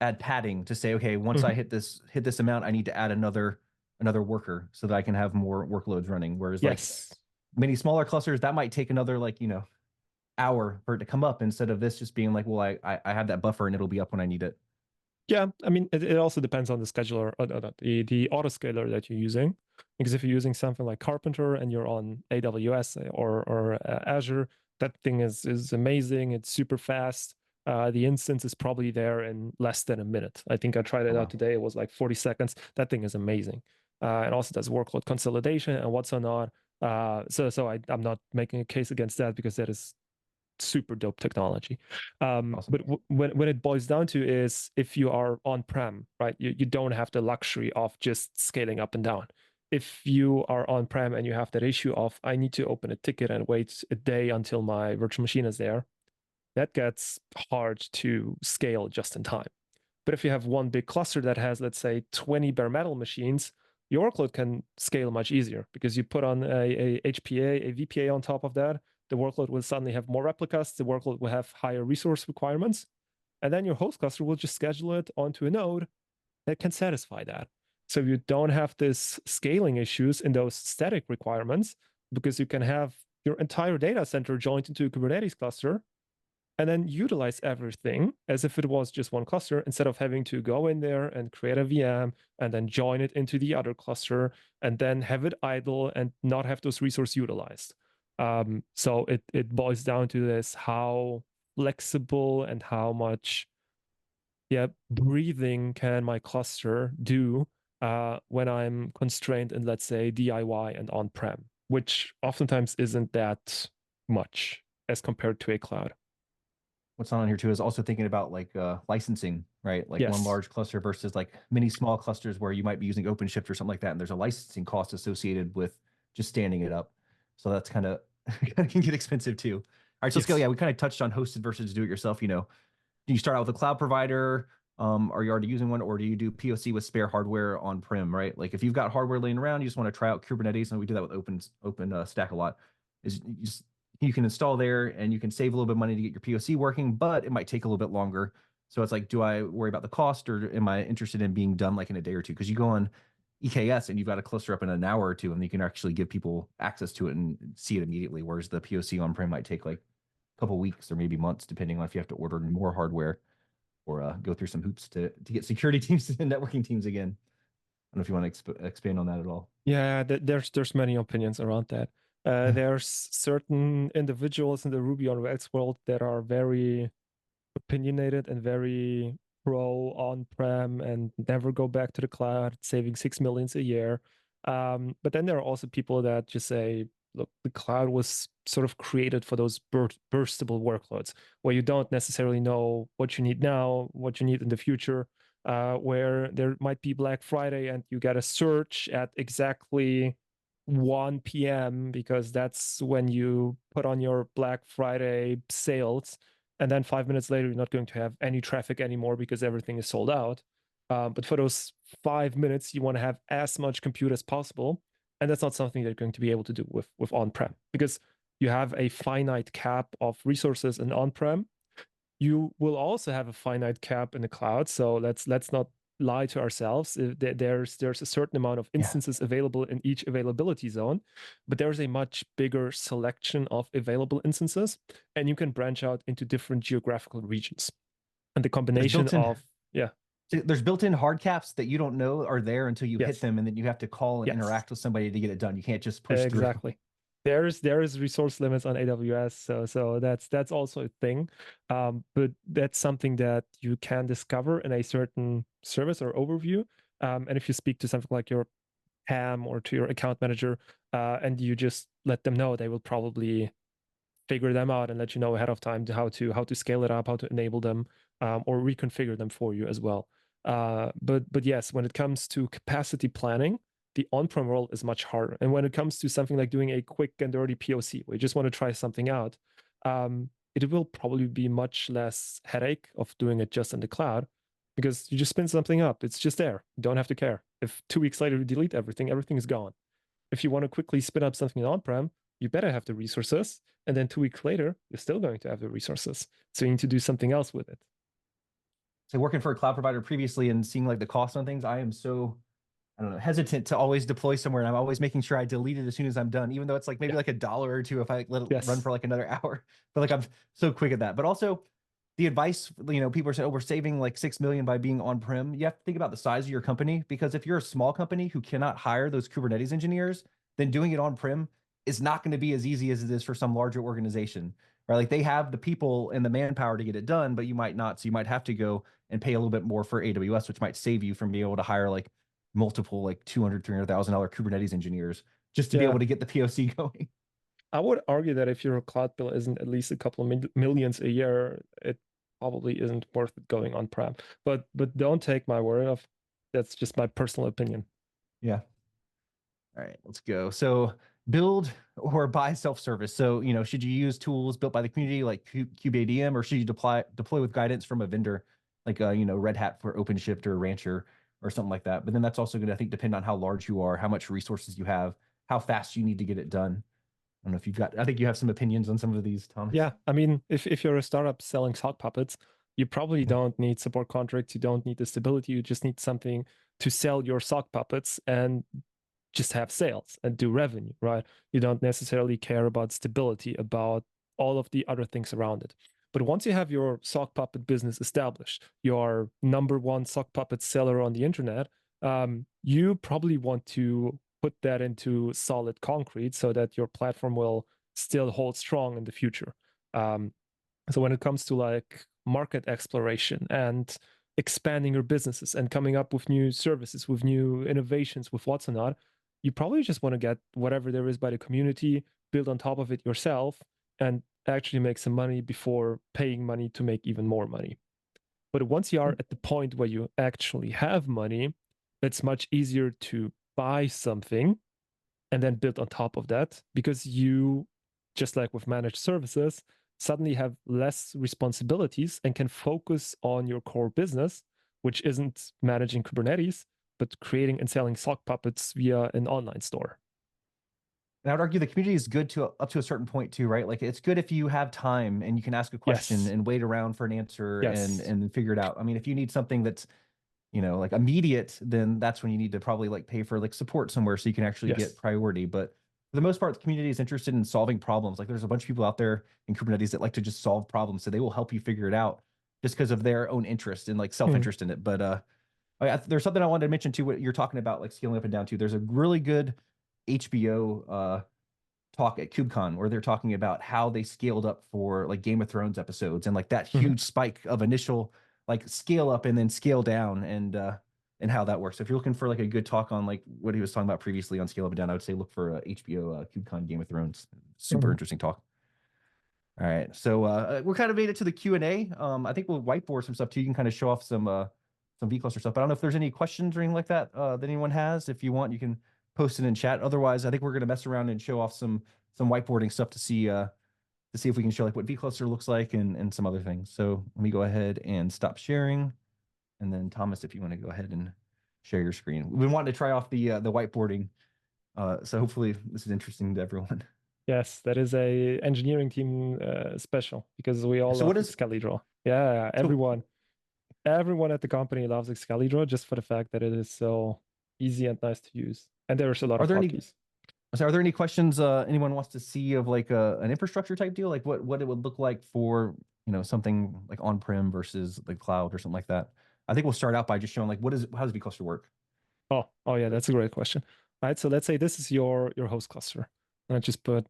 [SPEAKER 1] add padding to say, okay, once I hit this amount, I need to add another worker so that I can have more workloads running. Whereas like many smaller clusters, that might take another like, hour for it to come up, instead of this just being like, well, I have that buffer and it'll be up when I need it.
[SPEAKER 2] Yeah, I mean, it also depends on the scheduler, the autoscaler that you're using. Because if you're using something like Carpenter and you're on AWS or Azure, that thing is amazing. It's super fast. The instance is probably there in less than a minute. I think I tried it out today. It was like 40 seconds. That thing is amazing. It also does workload consolidation and what's not. So I'm not making a case against that, because that is super dope technology.
[SPEAKER 1] Awesome.
[SPEAKER 2] But when it boils down to is, if you are on-prem, right, you don't have the luxury of just scaling up and down. If you are on-prem and you have that issue of, I need to open a ticket and wait a day until my virtual machine is there, that gets hard to scale just in time. But if you have one big cluster that has, let's say, 20 bare metal machines, your workload can scale much easier, because you put on a HPA, a VPA on top of that. The workload will suddenly have more replicas. The workload will have higher resource requirements. And then your host cluster will just schedule it onto a node that can satisfy that. So you don't have this scaling issues in those static requirements, because you can have your entire data center joined into a Kubernetes cluster and then utilize everything as if it was just one cluster, instead of having to go in there and create a VM and then join it into the other cluster and then have it idle and not have those resources utilized. So it boils down to this: how flexible and how much breathing can my cluster do when I'm constrained in, let's say, DIY and on-prem, which oftentimes isn't that much as compared to a cloud.
[SPEAKER 1] What's on here too is also thinking about like licensing, right? Like one
[SPEAKER 2] Yes.
[SPEAKER 1] large cluster versus like many small clusters where you might be using OpenShift or something like that, and there's a licensing cost associated with just standing it up. So that's kind of can get expensive too. All right, so
[SPEAKER 2] Yes.
[SPEAKER 1] scale. Yeah, we kind of touched on hosted versus do it yourself. Do you start out with a cloud provider? Are you already using one, or do you do POC with spare hardware on prem, right? Like if you've got hardware laying around, you just want to try out Kubernetes, and we do that with open stack a lot. Is you can install there and you can save a little bit of money to get your POC working, but it might take a little bit longer. So it's like, do I worry about the cost, or am I interested in being done like in a day or two? Because you go on EKS and you've got a cluster up in an hour or two, and you can actually give people access to it and see it immediately. Whereas the POC on prem might take like a couple weeks or maybe months, depending on if you have to order more hardware or go through some hoops to get security teams and networking teams again. I don't know if you want to expand on that at all.
[SPEAKER 2] Yeah, there's many opinions around that. There's certain individuals in the Ruby on Rails world that are very opinionated and very Pro on-prem and never go back to the cloud, saving 6 million a year. But then there are also people that just say, look, the cloud was sort of created for those burstable workloads where you don't necessarily know what you need now, what you need in the future, where there might be Black Friday and you get a search at exactly 1 p.m. because that's when you put on your Black Friday sales. And then 5 minutes later, you're not going to have any traffic anymore because everything is sold out. But for those 5 minutes, you want to have as much compute as possible. And that's not something you're going to be able to do with on-prem because you have a finite cap of resources in on-prem. You will also have a finite cap in the cloud. So let's not lie to ourselves. There's a certain amount of
[SPEAKER 1] Yeah.
[SPEAKER 2] instances available in each availability zone, but there's a much bigger selection of available instances, and you can branch out into different geographical regions. And the
[SPEAKER 1] There's
[SPEAKER 2] combination
[SPEAKER 1] built-in
[SPEAKER 2] of yeah,
[SPEAKER 1] there's built-in hard caps that you don't know are there until you hit
[SPEAKER 2] yes,
[SPEAKER 1] them, and then you have to call and
[SPEAKER 2] yes,
[SPEAKER 1] interact with somebody to get it done. You can't just push through.
[SPEAKER 2] exactly. There is resource limits on AWS, so that's also a thing. But that's something that you can discover in a certain service or overview. And if you speak to something like your PAM or to your account manager, and you just let them know, they will probably figure them out and let you know ahead of time how to scale it up, how to enable them, or reconfigure them for you as well. But yes, when it comes to capacity planning, the on-prem world is much harder. And when it comes to something like doing a quick and dirty POC, where you just want to try something out, it will probably be much less headache of doing it just in the cloud because you just spin something up. It's just there. You don't have to care. If 2 weeks later you delete everything, everything is gone. If you want to quickly spin up something on-prem, you better have the resources. And then 2 weeks later, you're still going to have the resources. So you need to do something else with it.
[SPEAKER 1] So working for a cloud provider previously and seeing like the cost on things, I am so, I don't know, hesitant to always deploy somewhere. And I'm always making sure I delete it as soon as I'm done, even though it's like maybe
[SPEAKER 2] Yeah.
[SPEAKER 1] like $1 or two if I let it run
[SPEAKER 2] Yes.
[SPEAKER 1] for like another hour. But like I'm so quick at that. But also the advice, people are saying, oh, we're saving like 6 million by being on-prem. You have to think about the size of your company, because if you're a small company who cannot hire those Kubernetes engineers, then doing it on-prem is not going to be as easy as it is for some larger organization, right? Like they have the people and the manpower to get it done, but you might not. So you might have to go and pay a little bit more for AWS, which might save you from being able to hire like multiple like $200,000-$300,000 Kubernetes engineers just to be
[SPEAKER 2] Yeah.
[SPEAKER 1] able to get the POC going.
[SPEAKER 2] I would argue that if your cloud bill isn't at least a couple of millions a year, it probably isn't worth it going on-prem. But don't take my word of that's just my personal opinion.
[SPEAKER 1] Yeah. All right, let's go. So build or buy self-service. So, should you use tools built by the community like kubeadm, or should you deploy with guidance from a vendor like Red Hat for OpenShift or Rancher or something like that? But then that's also going to, I think, depend on how large you are, how much resources you have, how fast you need to get it done. I don't know if I think you have some opinions on some of these, Thomas.
[SPEAKER 2] Yeah, I mean, if you're a startup selling sock puppets, you probably
[SPEAKER 1] Mhm.
[SPEAKER 2] don't need support contracts, you don't need the stability, you just need something to sell your sock puppets and just have sales and do revenue, right? You don't necessarily care about stability, about all of the other things around it. But once you have your sock puppet business established, your number one sock puppet seller on the internet, you probably want to put that into solid concrete so that your platform will still hold strong in the future. Um, so when it comes to like market exploration and expanding your businesses and coming up with new services, with new innovations, with what's not, you probably just want to get whatever there is by the community, build on top of it yourself, and actually make some money before paying money to make even more money. But once you are at the point where you actually have money, it's much easier to buy something and then build on top of that because you, just like with managed services, suddenly have less responsibilities and can focus on your core business, which isn't managing Kubernetes, but creating and selling sock puppets via an online store.
[SPEAKER 1] And I would argue the community is good to up to a certain point too, right? Like it's good if you have time and you can ask a question
[SPEAKER 2] Yes.
[SPEAKER 1] and wait around for an answer and
[SPEAKER 2] Yes.
[SPEAKER 1] and figure it out. I mean, if you need something that's like immediate, then that's when you need to probably like pay for like support somewhere so you can actually get
[SPEAKER 2] Yes.
[SPEAKER 1] priority. But for the most part, the community is interested in solving problems. Like there's a bunch of people out there in Kubernetes that like to just solve problems. So they will help you figure it out just because of their own interest and like
[SPEAKER 2] Mhm.
[SPEAKER 1] self-interest in it. But there's something I wanted to mention too, what you're talking about, like scaling up and down too. There's a really good HBO talk at KubeCon where they're talking about how they scaled up for like Game of Thrones episodes and like that
[SPEAKER 2] Mhm.
[SPEAKER 1] huge spike of initial like scale up and then scale down and how that works. So if you're looking for like a good talk on like what he was talking about previously on scale up and down, I would say look for HBO KubeCon Game of Thrones. Super
[SPEAKER 2] Mhm.
[SPEAKER 1] interesting talk. All right, so we're kind of made it to the Q&A. I think we'll whiteboard some stuff too. You can kind of show off some vCluster stuff. But I don't know if there's any questions or anything like that that anyone has. If you want, you can post it in chat. Otherwise, I think we're gonna mess around and show off some whiteboarding stuff to see if we can show like what vCluster looks like and some other things. So let me go ahead and stop sharing, and then Thomas, if you want to go ahead and share your screen. We've been wanting to try off the whiteboarding, so hopefully this is interesting to everyone.
[SPEAKER 2] Yes, that is a engineering team special because we all
[SPEAKER 1] So what
[SPEAKER 2] love
[SPEAKER 1] is
[SPEAKER 2] Excalibur. Yeah,
[SPEAKER 1] so
[SPEAKER 2] everyone at the company loves Excalibur just for the fact that it is so easy and nice to use. And there's a lot
[SPEAKER 1] are
[SPEAKER 2] of
[SPEAKER 1] there any
[SPEAKER 2] hotkeys.
[SPEAKER 1] So are there any questions anyone wants to see of like an infrastructure type deal, like what it would look like for something like on-prem versus the cloud or something like that? I think we'll start out by just showing like how does vCluster work?
[SPEAKER 2] Oh yeah, that's a great question. Right, so let's say this is your host cluster. And I just put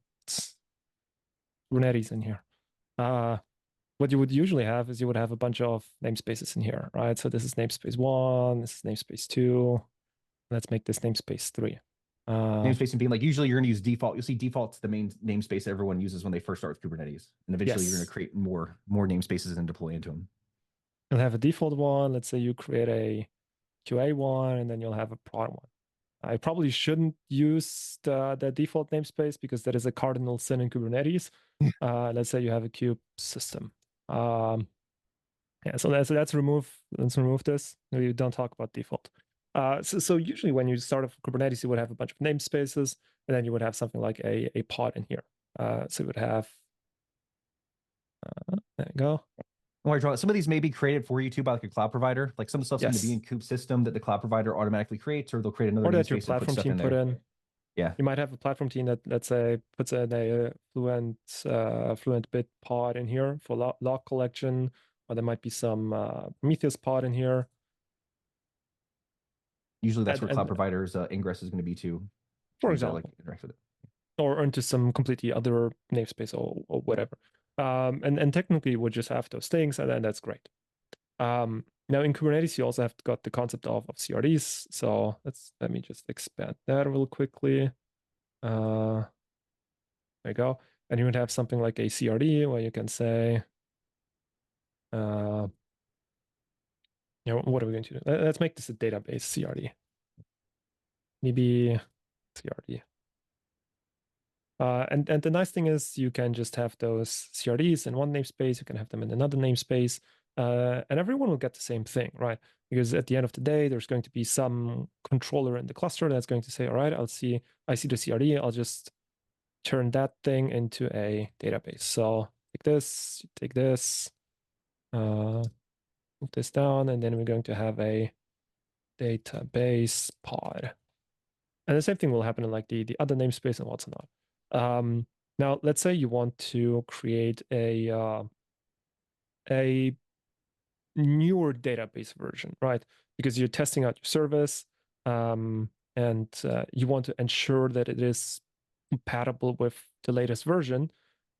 [SPEAKER 2] Kubernetes in here. What you would usually have is you would have a bunch of namespaces in here, right? So this is namespace 1, this is namespace 2. Let's make this namespace 3.
[SPEAKER 1] Namespace and being like usually you're going to use default. You'll see default's the main namespace everyone uses when they first start with Kubernetes, and eventually you're going
[SPEAKER 2] Yes,
[SPEAKER 1] to create more namespaces and deploy into them.
[SPEAKER 2] you'll have a default one. Let's say you create a QA one, and then you'll have a prod one. I probably shouldn't use the default namespace because that is a cardinal sin in Kubernetes. Let's say you have a kube system. Yeah, so let's remove this. We don't talk about default. So usually when you start off Kubernetes, you would have a bunch of namespaces, and then you would have something like a pod in here. So you would have there you go.
[SPEAKER 1] Some of these may be created for you too by like a cloud provider. Like some of the stuff's going to be
[SPEAKER 2] Yes,
[SPEAKER 1] in kube system that the cloud provider automatically creates, or they'll create another
[SPEAKER 2] or that your
[SPEAKER 1] namespace and put
[SPEAKER 2] platform
[SPEAKER 1] stuff
[SPEAKER 2] team
[SPEAKER 1] in
[SPEAKER 2] put
[SPEAKER 1] there.
[SPEAKER 2] in.
[SPEAKER 1] Yeah.
[SPEAKER 2] You might have a platform team that, let's say, puts in a fluent bit pod in here for log collection, or there might be some Prometheus pod in here.
[SPEAKER 1] Usually that's where cloud
[SPEAKER 2] And
[SPEAKER 1] providers ingress is going to be too,
[SPEAKER 2] for
[SPEAKER 1] for you to like
[SPEAKER 2] example,
[SPEAKER 1] interact with it.
[SPEAKER 2] or into some completely other namespace or whatever. And technically we just have those things, and then that's great. Now in Kubernetes, you also have got the concept of CRDs. So let me just expand that real quickly. There you go. And you would have something like a CRD where you can say, what are we going to do? Let's make this a database CRD. Maybe CRD. And the nice thing is you can just have those CRDs in one namespace, you can have them in another namespace, and everyone will get the same thing, right? Because at the end of the day, there's going to be some controller in the cluster that's going to say, all right, I see the CRD, I'll just turn that thing into a database. So take this, move this down, and then we're going to have a database pod. And the same thing will happen in like the other namespace and what's not. Now, let's say you want to create a newer database version, right? Because you're testing out your service, and you want to ensure that it is compatible with the latest version.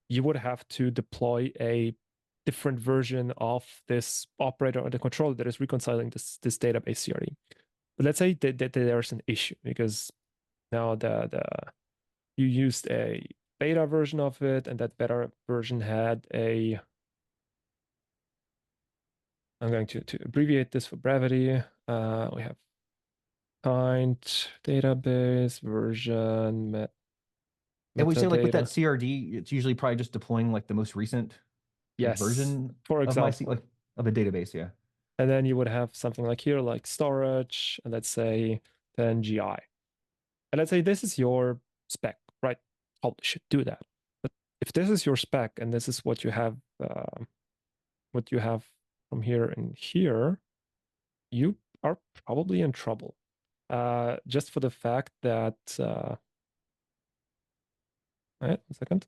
[SPEAKER 2] You would have to deploy a different version of this operator or the controller that is reconciling this database CRD. But let's say that there's an issue because now you used a beta version of it, and that beta version had a, I'm going to abbreviate this for brevity. We have kind database version
[SPEAKER 1] And we say like with that
[SPEAKER 2] metadata.
[SPEAKER 1] CRD, it's usually probably just deploying like the most recent like
[SPEAKER 2] Yes,
[SPEAKER 1] version
[SPEAKER 2] for
[SPEAKER 1] of
[SPEAKER 2] example.
[SPEAKER 1] like of a database. Yeah.
[SPEAKER 2] And then you would have something like here, like storage, and let's say then GI. And let's say this is your spec, right? Probably should do that. But if this is your spec and this is what you have from here and here, you are probably in trouble. Just for the fact that, right, 1 second.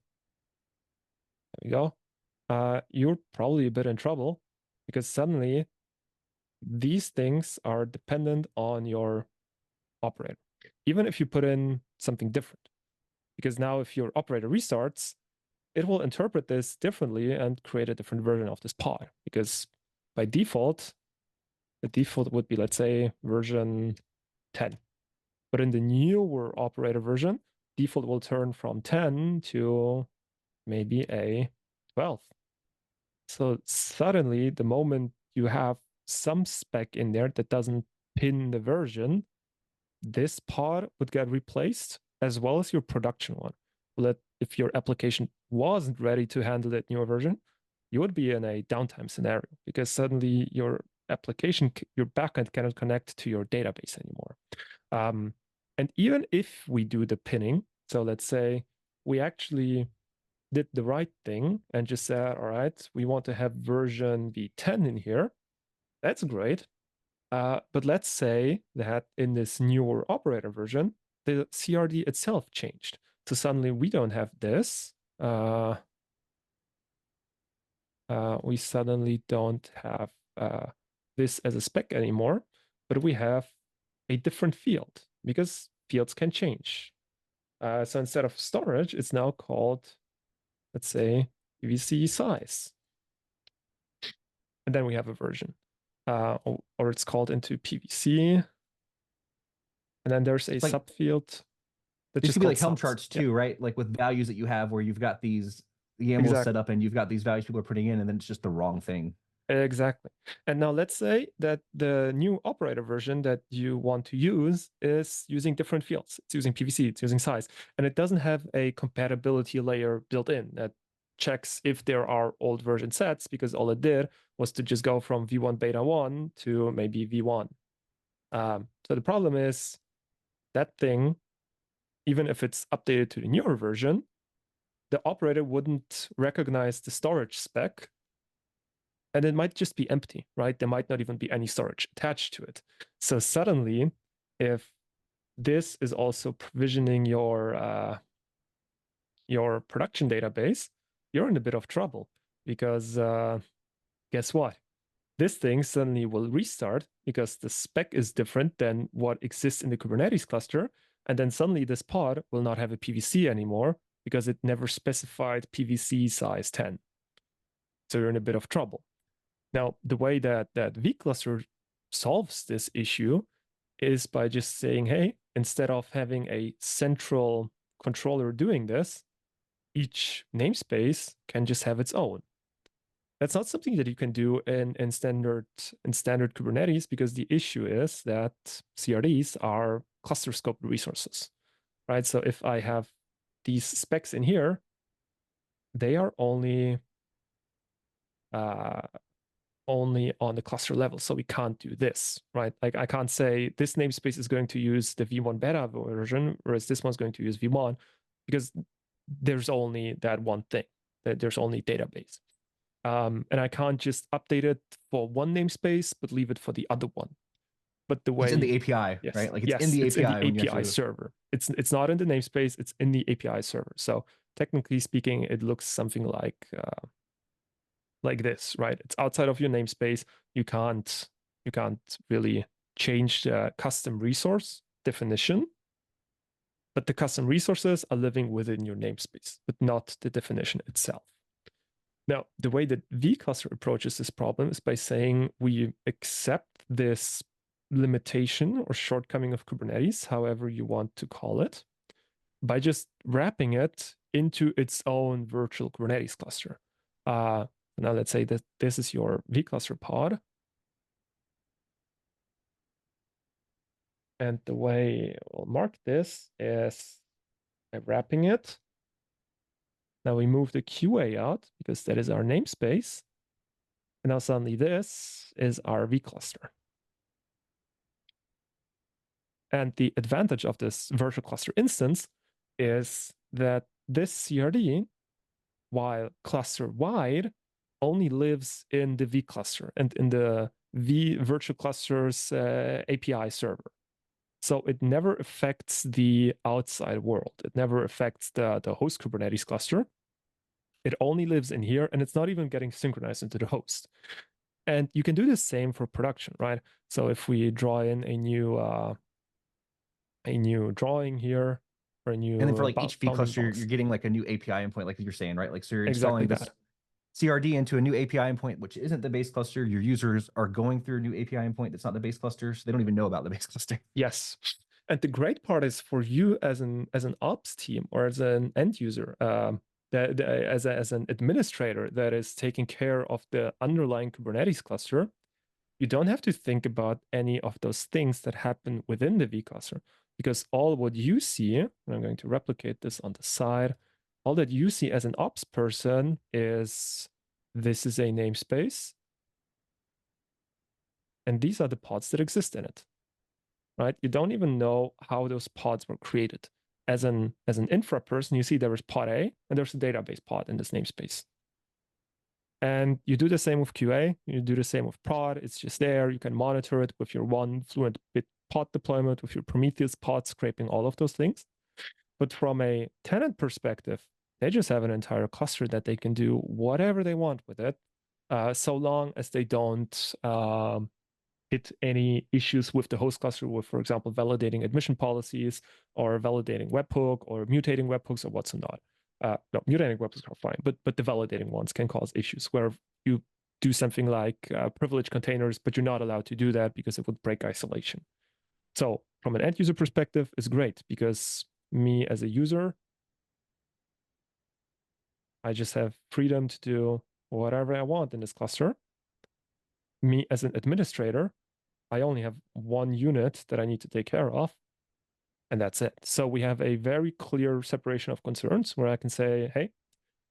[SPEAKER 2] There we go. You're probably a bit in trouble because suddenly these things are dependent on your operator, even if you put in something different. Because now if your operator restarts, it will interpret this differently and create a different version of this pod because by default, the default would be, let's say, version 10. But in the newer operator version, default will turn from 10 to maybe a 12. So suddenly, the moment you have some spec in there that doesn't pin the version, this pod would get replaced as well as your production one. Well, if your application wasn't ready to handle that newer version, you would be in a downtime scenario because suddenly your application, your backend cannot connect to your database anymore. And even if we do the pinning, so let's say we actually did the right thing and just said, all right, we want to have version v10 in here. That's great. But let's say that in this newer operator version, the CRD itself changed. So suddenly we don't have this. We suddenly don't have this as a spec anymore, but we have a different field because fields can change. So instead of storage, it's now called, let's say, PVC size. And then we have a version. Or it's called into PVC. And then there's a subfield that's
[SPEAKER 1] These
[SPEAKER 2] just
[SPEAKER 1] could be like
[SPEAKER 2] called
[SPEAKER 1] Helm
[SPEAKER 2] subs.
[SPEAKER 1] charts too, right? Like with values that you have where you've got these YAMLs set up and you've got these values people are putting in, and then it's just the wrong thing.
[SPEAKER 2] Exactly. And now let's say that the new operator version that you want to use is using different fields. It's using PVC, it's using size, and it doesn't have a compatibility layer built in that checks if there are old version sets, because all it did was to just go from v1 beta 1 to maybe v1. So the problem is that thing, even if it's updated to the newer version, the operator wouldn't recognize the storage spec, and it might just be empty, right? There might not even be any storage attached to it. So suddenly, if this is also provisioning your production database, you're in a bit of trouble because guess what? This thing suddenly will restart because the spec is different than what exists in the Kubernetes cluster. And then suddenly this pod will not have a PVC anymore because it never specified PVC size 10. So you're in a bit of trouble. Now, the way that vCluster solves this issue is by just saying, hey, instead of having a central controller doing this, each namespace can just have its own. That's not something that you can do in standard Kubernetes, because the issue is that CRDs are cluster scope resources, right? So if I have these specs in here, they are only on the cluster level. So we can't do this, right? Like I can't say this namespace is going to use the v1 beta version, whereas this one's going to use v1, because there's only that one thing, that there's only database. And I can't just update it for one namespace, but leave it for the other one. But the way
[SPEAKER 1] it's in the API,
[SPEAKER 2] yes,
[SPEAKER 1] right? Like
[SPEAKER 2] it's
[SPEAKER 1] in the
[SPEAKER 2] it's
[SPEAKER 1] API
[SPEAKER 2] in the
[SPEAKER 1] when you
[SPEAKER 2] API server. It's not in the namespace. It's in the API server. So technically speaking, it looks something like this, right? It's outside of your namespace. You can't really change the custom resource definition, but the custom resources are living within your namespace, but not the definition itself. Now, the way that vCluster approaches this problem is by saying we accept this limitation or shortcoming of Kubernetes, however you want to call it, by just wrapping it into its own virtual Kubernetes cluster. Now let's say that this is your vCluster pod. And the way we'll mark this is by wrapping it. Now we move the QA out because that is our namespace. And now suddenly this is our vCluster. And the advantage of this virtual cluster instance is that this CRD, while cluster wide, only lives in the vCluster and in the v virtual clusters API server. So it never affects the outside world. It never affects the host Kubernetes cluster. It only lives in here, and it's not even getting synchronized into the host. And you can do the same for production, right? So if we draw in a new drawing here, or a new
[SPEAKER 1] and then for like each
[SPEAKER 2] bounding
[SPEAKER 1] vCluster,
[SPEAKER 2] box.
[SPEAKER 1] you're getting like a new API endpoint, like you're saying, right? Like so you're
[SPEAKER 2] Exactly
[SPEAKER 1] installing this
[SPEAKER 2] that.
[SPEAKER 1] CRD into a new API endpoint, which isn't the base cluster. Your users are going through a new API endpoint that's not the base cluster, so they don't even know about the base cluster.
[SPEAKER 2] Yes. And the great part is for you as an ops team or as an end user, as an administrator that is taking care of the underlying Kubernetes cluster, you don't have to think about any of those things that happen within the vCluster, because all what you see, and I'm going to replicate this on the side, all that you see as an ops person is this is a namespace, and these are the pods that exist in it, right? You don't even know how those pods were created. As an infra person, you see there is pod A and there's a database pod in this namespace. And you do the same with QA, you do the same with prod, it's just there, you can monitor it with your one fluent bit pod deployment, with your Prometheus pod scraping, all of those things. But from a tenant perspective, they just have an entire cluster that they can do whatever they want with it, so long as they don't hit any issues with the host cluster with, for example, validating admission policies or validating webhook or mutating webhooks or what's not. No, mutating webhooks are fine, but the validating ones can cause issues where you do something like privileged containers, but you're not allowed to do that because it would break isolation. So from an end user perspective, it's great because me as a user, I just have freedom to do whatever I want in this cluster. Me as an administrator, I only have one unit that I need to take care of, and that's it. So we have a very clear separation of concerns where I can say, hey,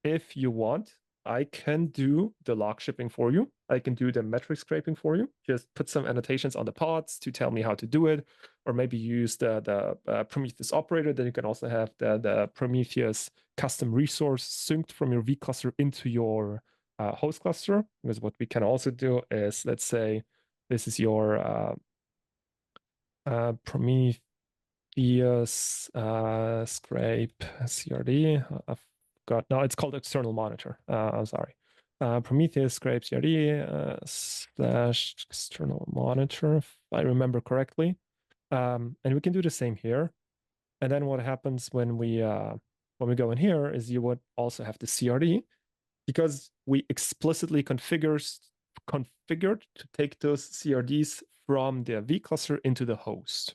[SPEAKER 2] if you want, I can do the log shipping for you. I can do the metric scraping for you. Just put some annotations on the pods to tell me how to do it, or maybe use the Prometheus operator. Then you can also have the Prometheus custom resource synced from your vCluster into your host cluster. Because what we can also do is, let's say, this is your Prometheus scrape CRD. I've got, no, it's called external monitor. I'm sorry. Prometheus scrape CRD slash external monitor, if I remember correctly. And we can do the same here. And then what happens when we go in here is you would also have the CRD, because we explicitly configured to take those CRDs from the vCluster into the host.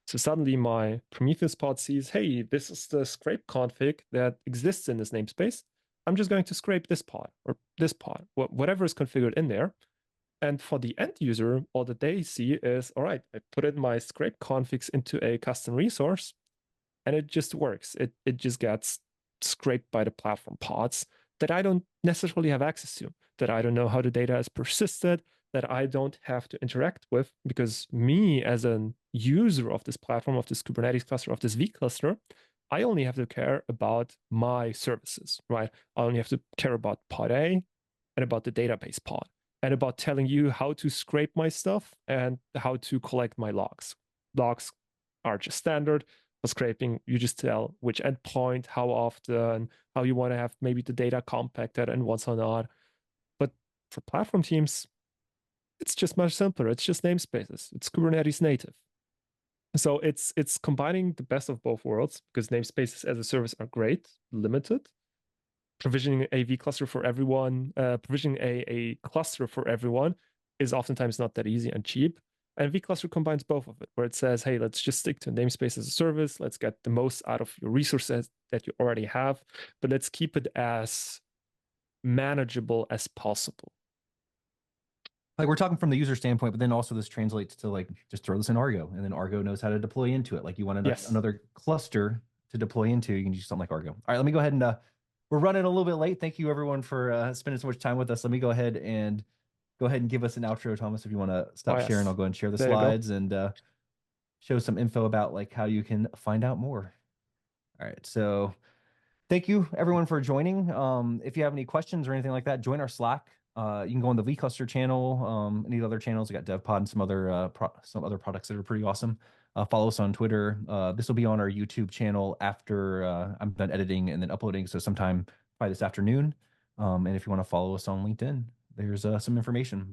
[SPEAKER 2] So suddenly my Prometheus pod sees, hey, this is the scrape config that exists in this namespace. I'm just going to scrape this pod or this pod, whatever is configured in there. And for the end user, all that they see is, all right, I put in my scrape configs into a custom resource, and it just works. It just gets scraped by the platform pods that I don't necessarily have access to, that I don't know how the data is persisted, that I don't have to interact with, because me as a user of this platform, of this Kubernetes cluster, of this vCluster, I only have to care about my services, right? I only have to care about pod A and about the database pod and about telling you how to scrape my stuff and how to collect my logs. Logs are just standard. For scraping, you just tell which endpoint, how often, how you want to have maybe the data compacted and what's or not. But for platform teams, it's just much simpler. It's just namespaces. It's Kubernetes native. So it's combining the best of both worlds, because namespaces as a service are great, limited. Provisioning a vCluster for everyone, provisioning a cluster for everyone is oftentimes not that easy and cheap. And vCluster combines both of it, where it says, hey, let's just stick to namespace as a service. Let's get the most out of your resources that you already have, but let's keep it as manageable as possible.
[SPEAKER 1] Like, we're talking from the user standpoint, but then also this translates to, like, just throw this in Argo, and then Argo knows how to deploy into it. Like, you want another cluster to deploy into, you can use something like Argo. All right, let me go ahead and we're running a little bit late. Thank you everyone for spending so much time with us. Let me go ahead and give us an outro, Thomas. If you want to stop sharing, I'll go and share the slides and show some info about like how you can find out more. All right, so thank you everyone for joining. If you have any questions or anything like that, join our Slack. You can go on the vCluster channel, any other channels. We got DevPod and some other products that are pretty awesome. Follow us on Twitter. This will be on our YouTube channel after I'm done editing and then uploading, so sometime probably this afternoon. And if you want to follow us on LinkedIn, there's some information.